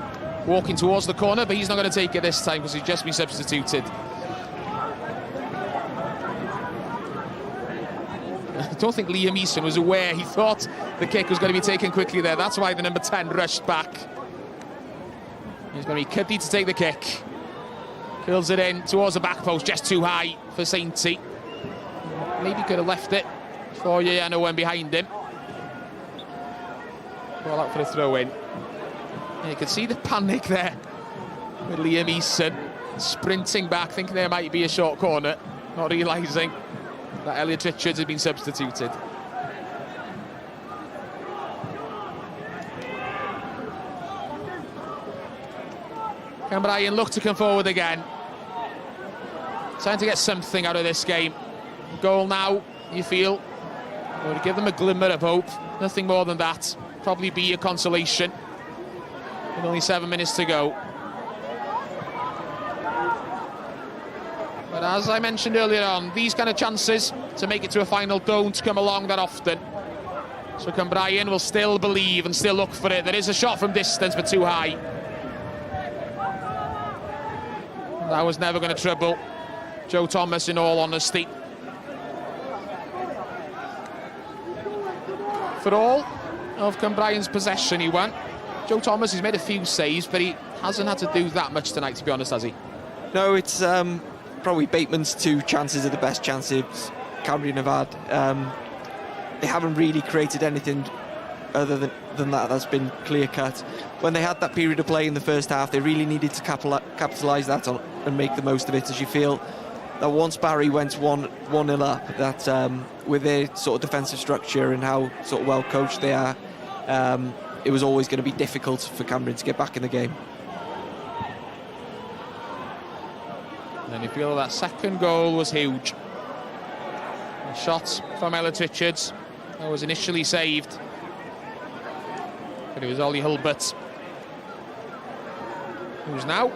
walking towards the corner, but he's not going to take it this time because he's just been substituted. I don't think Liam Eason was aware. He thought the kick was going to be taken quickly there. That's why the number 10 rushed back. He's going to be Cuddy to take the kick. Curls it in towards the back post, just too high for Sainty. Maybe could have left it for Yayano when behind him. Ball out for a throw in. You can see the panic there with Liam Eason sprinting back, thinking there might be a short corner, not realising that Elliot Richards had been substituted. Cambrian look to come forward again. Trying to get something out of this game. Goal now, you feel, would give them a glimmer of hope. Nothing more than that. Probably be a consolation. With only 7 minutes to go. But as I mentioned earlier on, these kind of chances to make it to a final don't come along that often. So Cambrian will still believe and still look for it. There is a shot from distance, but too high. That was never going to trouble Joe Thomas, in all honesty. For all of Cambrian's possession he won, Joe Thomas has made a few saves, but he hasn't had to do that much tonight, to be honest, has he?
No, it's probably Bateman's two chances are the best chances Cambrian have had. They haven't really created anything other than that that's been clear-cut. When they had that period of play in the first half, they really needed to capitalise that on and make the most of it, as you feel that once Barry went 1-0 up, that with their sort of defensive structure and how sort of well coached they are, it was always going to be difficult for Cambrian to get back in the game.
And you feel that second goal was huge. A shot from Elliot Richards that was initially saved, but it was Ollie Hulbert who's now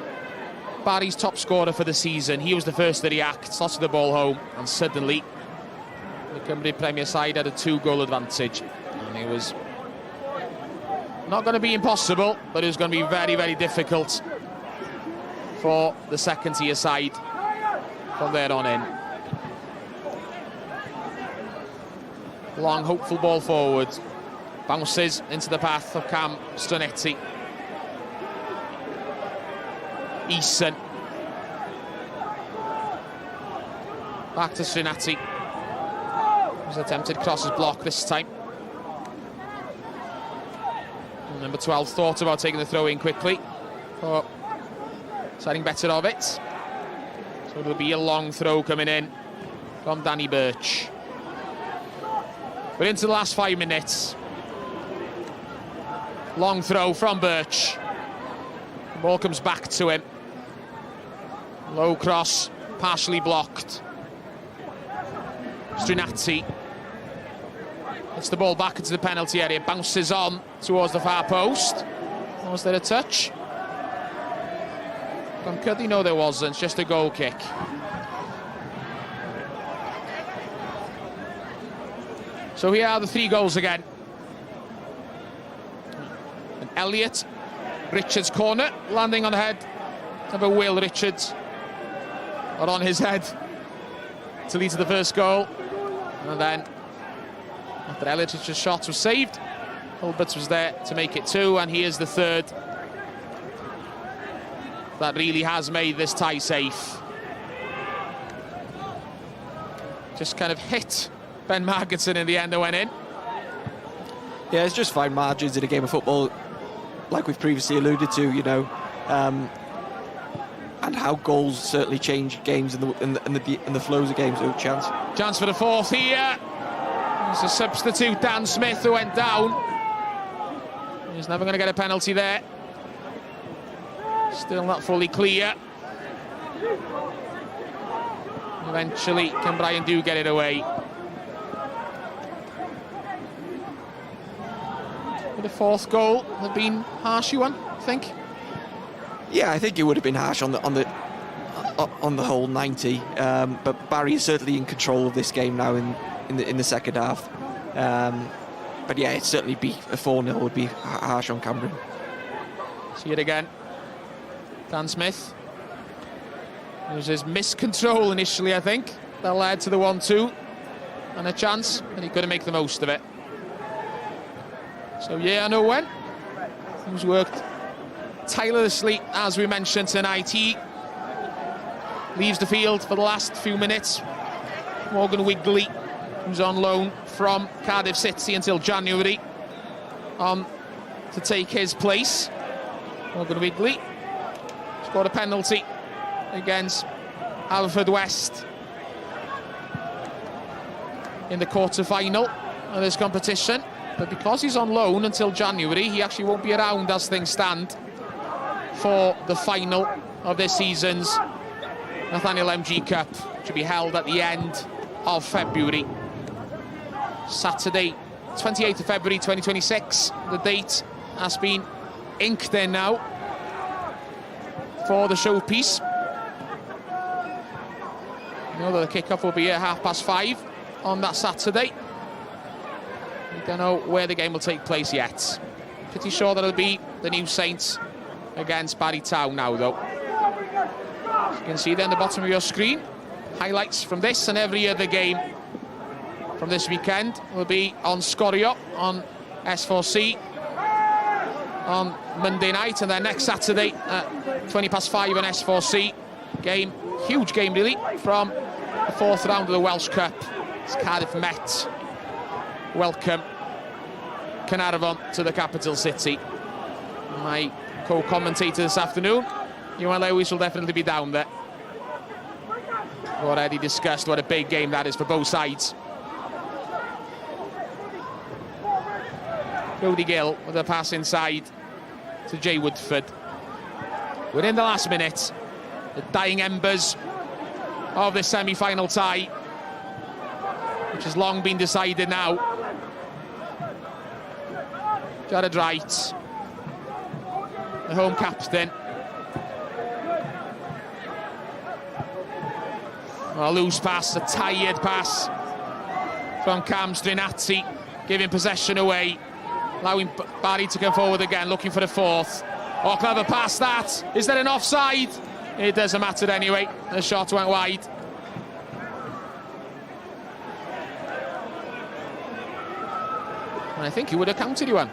Barry's top scorer for the season. He was the first to react, slotted the ball home, and suddenly the Cymru Premier side had a 2-goal advantage. And it was not going to be impossible, but it was going to be very, very difficult for the second-tier side from there on in. Long, hopeful ball forward. Bounces into the path of Cam Stranetti. Eason. Back to Stranetti. His attempted cross is blocked this time. And number 12 thought about taking the throw in quickly, but setting better of it. So it'll be a long throw coming in from Danny Birch. But into the last 5 minutes. Long throw from Birch. The ball comes back to him. Low cross, partially blocked. Strinatti. It's the ball back into the penalty area. Bounces on towards the far post. Was there a touch? From Cuddy? No, there wasn't. It's just a goal kick. So here are the 3 goals again. And Elliot Richards' corner, landing on the head of a Will Richards, or on his head, to lead to the first goal. And then, after Elliot's shot was saved, Hulbert's was there to make it 2, and he is the third that really has made this tie safe. Just kind of hit Ben Marginson in the end that went in.
Yeah, it's just fine margins in a game of football, like we've previously alluded to, you know, and how goals certainly change games and the flows of games. Oh, chance
for the fourth here. There's a substitute, Dan Smith, who went down. He's never going to get a penalty there. Still not fully clear. Eventually, Cambrian do get it away. The fourth goal had been harsh, you want, I think?
Yeah, I think it would have been harsh on the whole 90. But Barry is certainly in control of this game now in the second half. But yeah, it'd certainly be a 4-0 would be harsh on Cambrian.
See it again. Dan Smith. It was his miscontrol initially, I think, that led to the 1-2 and a chance, and he couldn't make the most of it. So yeah, I know when. He's worked tirelessly, as we mentioned tonight. He leaves the field for the last few minutes. Morgan Wigley, who's on loan from Cardiff City until January, to take his place. Morgan Wigley scored a penalty against Haverfordwest in the quarter-final of this competition. But because he's on loan until January, he actually won't be around as things stand for the final of this season's Nathaniel MG Cup, which will be held at the end of February. Saturday, 28th of February 2026. The date has been inked in now for the showpiece. You know that the kick-off will be at 5:30 on that Saturday. We don't know where the game will take place yet. Pretty sure that it'll be the New Saints against Barry Town now, though. As you can see there on the bottom of your screen, highlights from this and every other game from this weekend will be on Scorio on S4C on Monday night, and then next Saturday at 5:20 on S4C. Game, huge game really, from the fourth round of the Welsh Cup. It's Cardiff Met welcome Caernarfon to the capital city. My co-commentator this afternoon, Iwan Lewis, will definitely be down there. We've already discussed what a big game that is for both sides. Cody Gill with a pass inside to Jay Woodford. We're in the last minute, the dying embers of this semi-final tie, which has long been decided now. Jared Wright, the home captain. A loose pass, a tired pass from Cam Strinazzi, giving possession away, allowing Barry to come forward again, looking for the fourth. Oh, clever pass that. Is there an offside? It doesn't matter anyway. The shot went wide. And I think he would have counted you one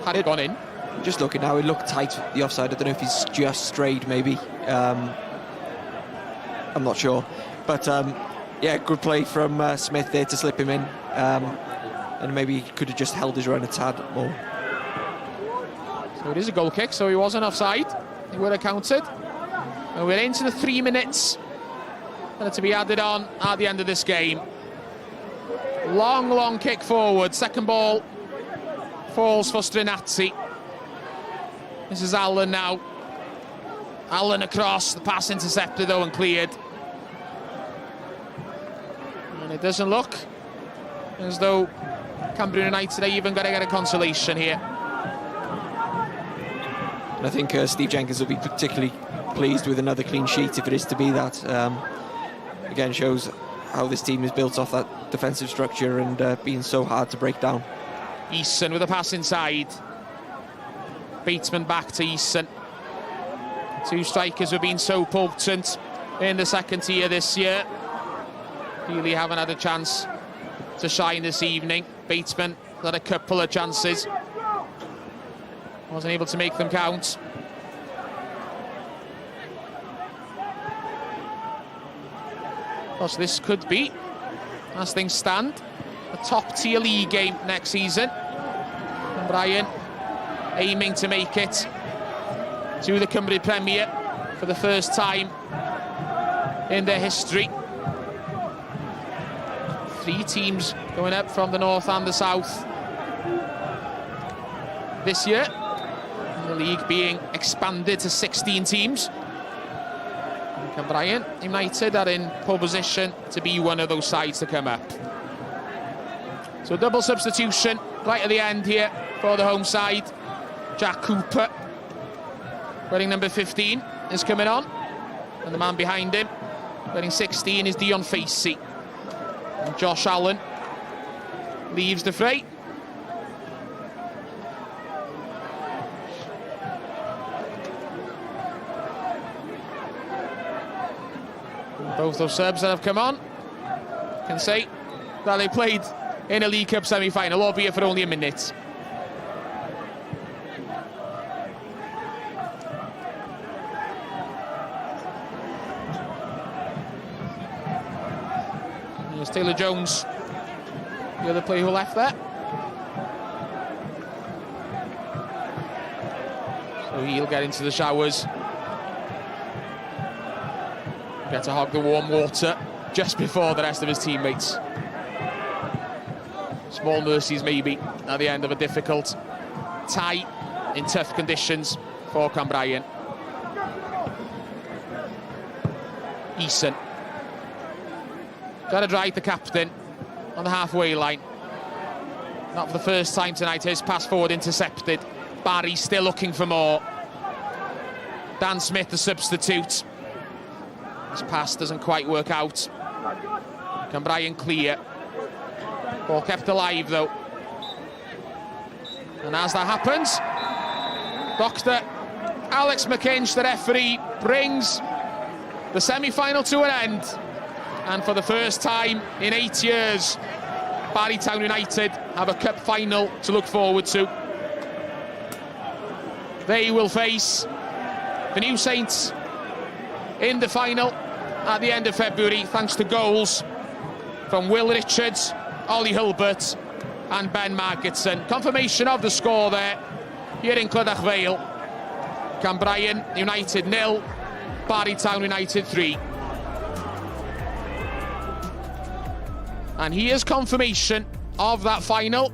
had it gone in.
Just looking now, it looked tight, the offside. I don't know if he's just strayed, maybe. I'm not sure. But yeah, good play from Smith there to slip him in. And maybe he could have just held his run a tad more.
So it is a goal kick, so he wasn't offside. He would have counted. And we're into the 3 minutes that are to be added on at the end of this game. Long, long kick forward. Second ball falls for Strinazzi. This is Allen now. Allen across, the pass intercepted though and cleared. And it doesn't look as though Cambrian United are even going to get a consolation here.
And I think Steve Jenkins will be particularly pleased with another clean sheet if it is to be that. Again, shows how this team is built off that defensive structure and being so hard to break down.
Eason with a pass inside. Bateman back to Eason. Two strikers have been so potent in the second tier this year. Really haven't had a chance to shine this evening. Bateman had a couple of chances, wasn't able to make them count. Plus, this could be, as things stand, a top-tier league game next season. And Brian aiming to make it to the Cymru Premier for the first time in their history. 3 teams going up from the north and the south this year. And the league being expanded to 16 teams. Cambrian United are in pole position to be one of those sides to come up. So double substitution right at the end here for the home side. Jack Cooper, wearing number 15, is coming on. And the man behind him, wearing 16, is Dion Facey. And Josh Allen leaves the fray. Both those subs that have come on can say that they played in a League Cup semi-final, albeit for only a minute. Here's Taylor Jones, the other player who left there. So he'll get into the showers. Get to hog the warm water just before the rest of his teammates. Small mercies maybe at the end of a difficult tie in tough conditions for Cambrian. Eason. Got to drive the captain on the halfway line. Not for the first time tonight. His pass forward intercepted. Barry still looking for more. Dan Smith, the substitute. His pass doesn't quite work out. Cambrian clear. Ball kept alive though. And as that happens, Dr. Alex McInch, the referee, brings the semi-final to an end. And for the first time in 8 years, Barrytown United have a cup final to look forward to. They will face the New Saints in the final at the end of February, thanks to goals from Will Richards, Ollie Hilbert and Ben Margetson. Confirmation of the score there here in Clydach Vale. Cambrian United 0, Barrytown United 3. And here's confirmation of that final.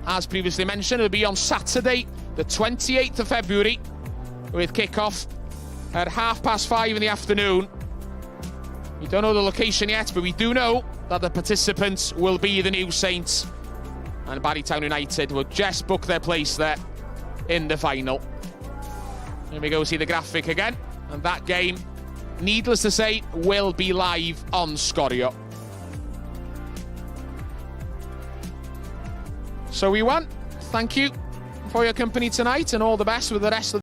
As previously mentioned, it'll be on Saturday, the 28th of February, with kick-off at 5:30 in the afternoon. We don't know the location yet, but we do know that the participants will be the New Saints. And Barrytown United will just book their place there in the final. Here we go, see the graphic again. And that game, needless to say, will be live on Scorio. So we won. Thank you for your company tonight, and all the best with the rest of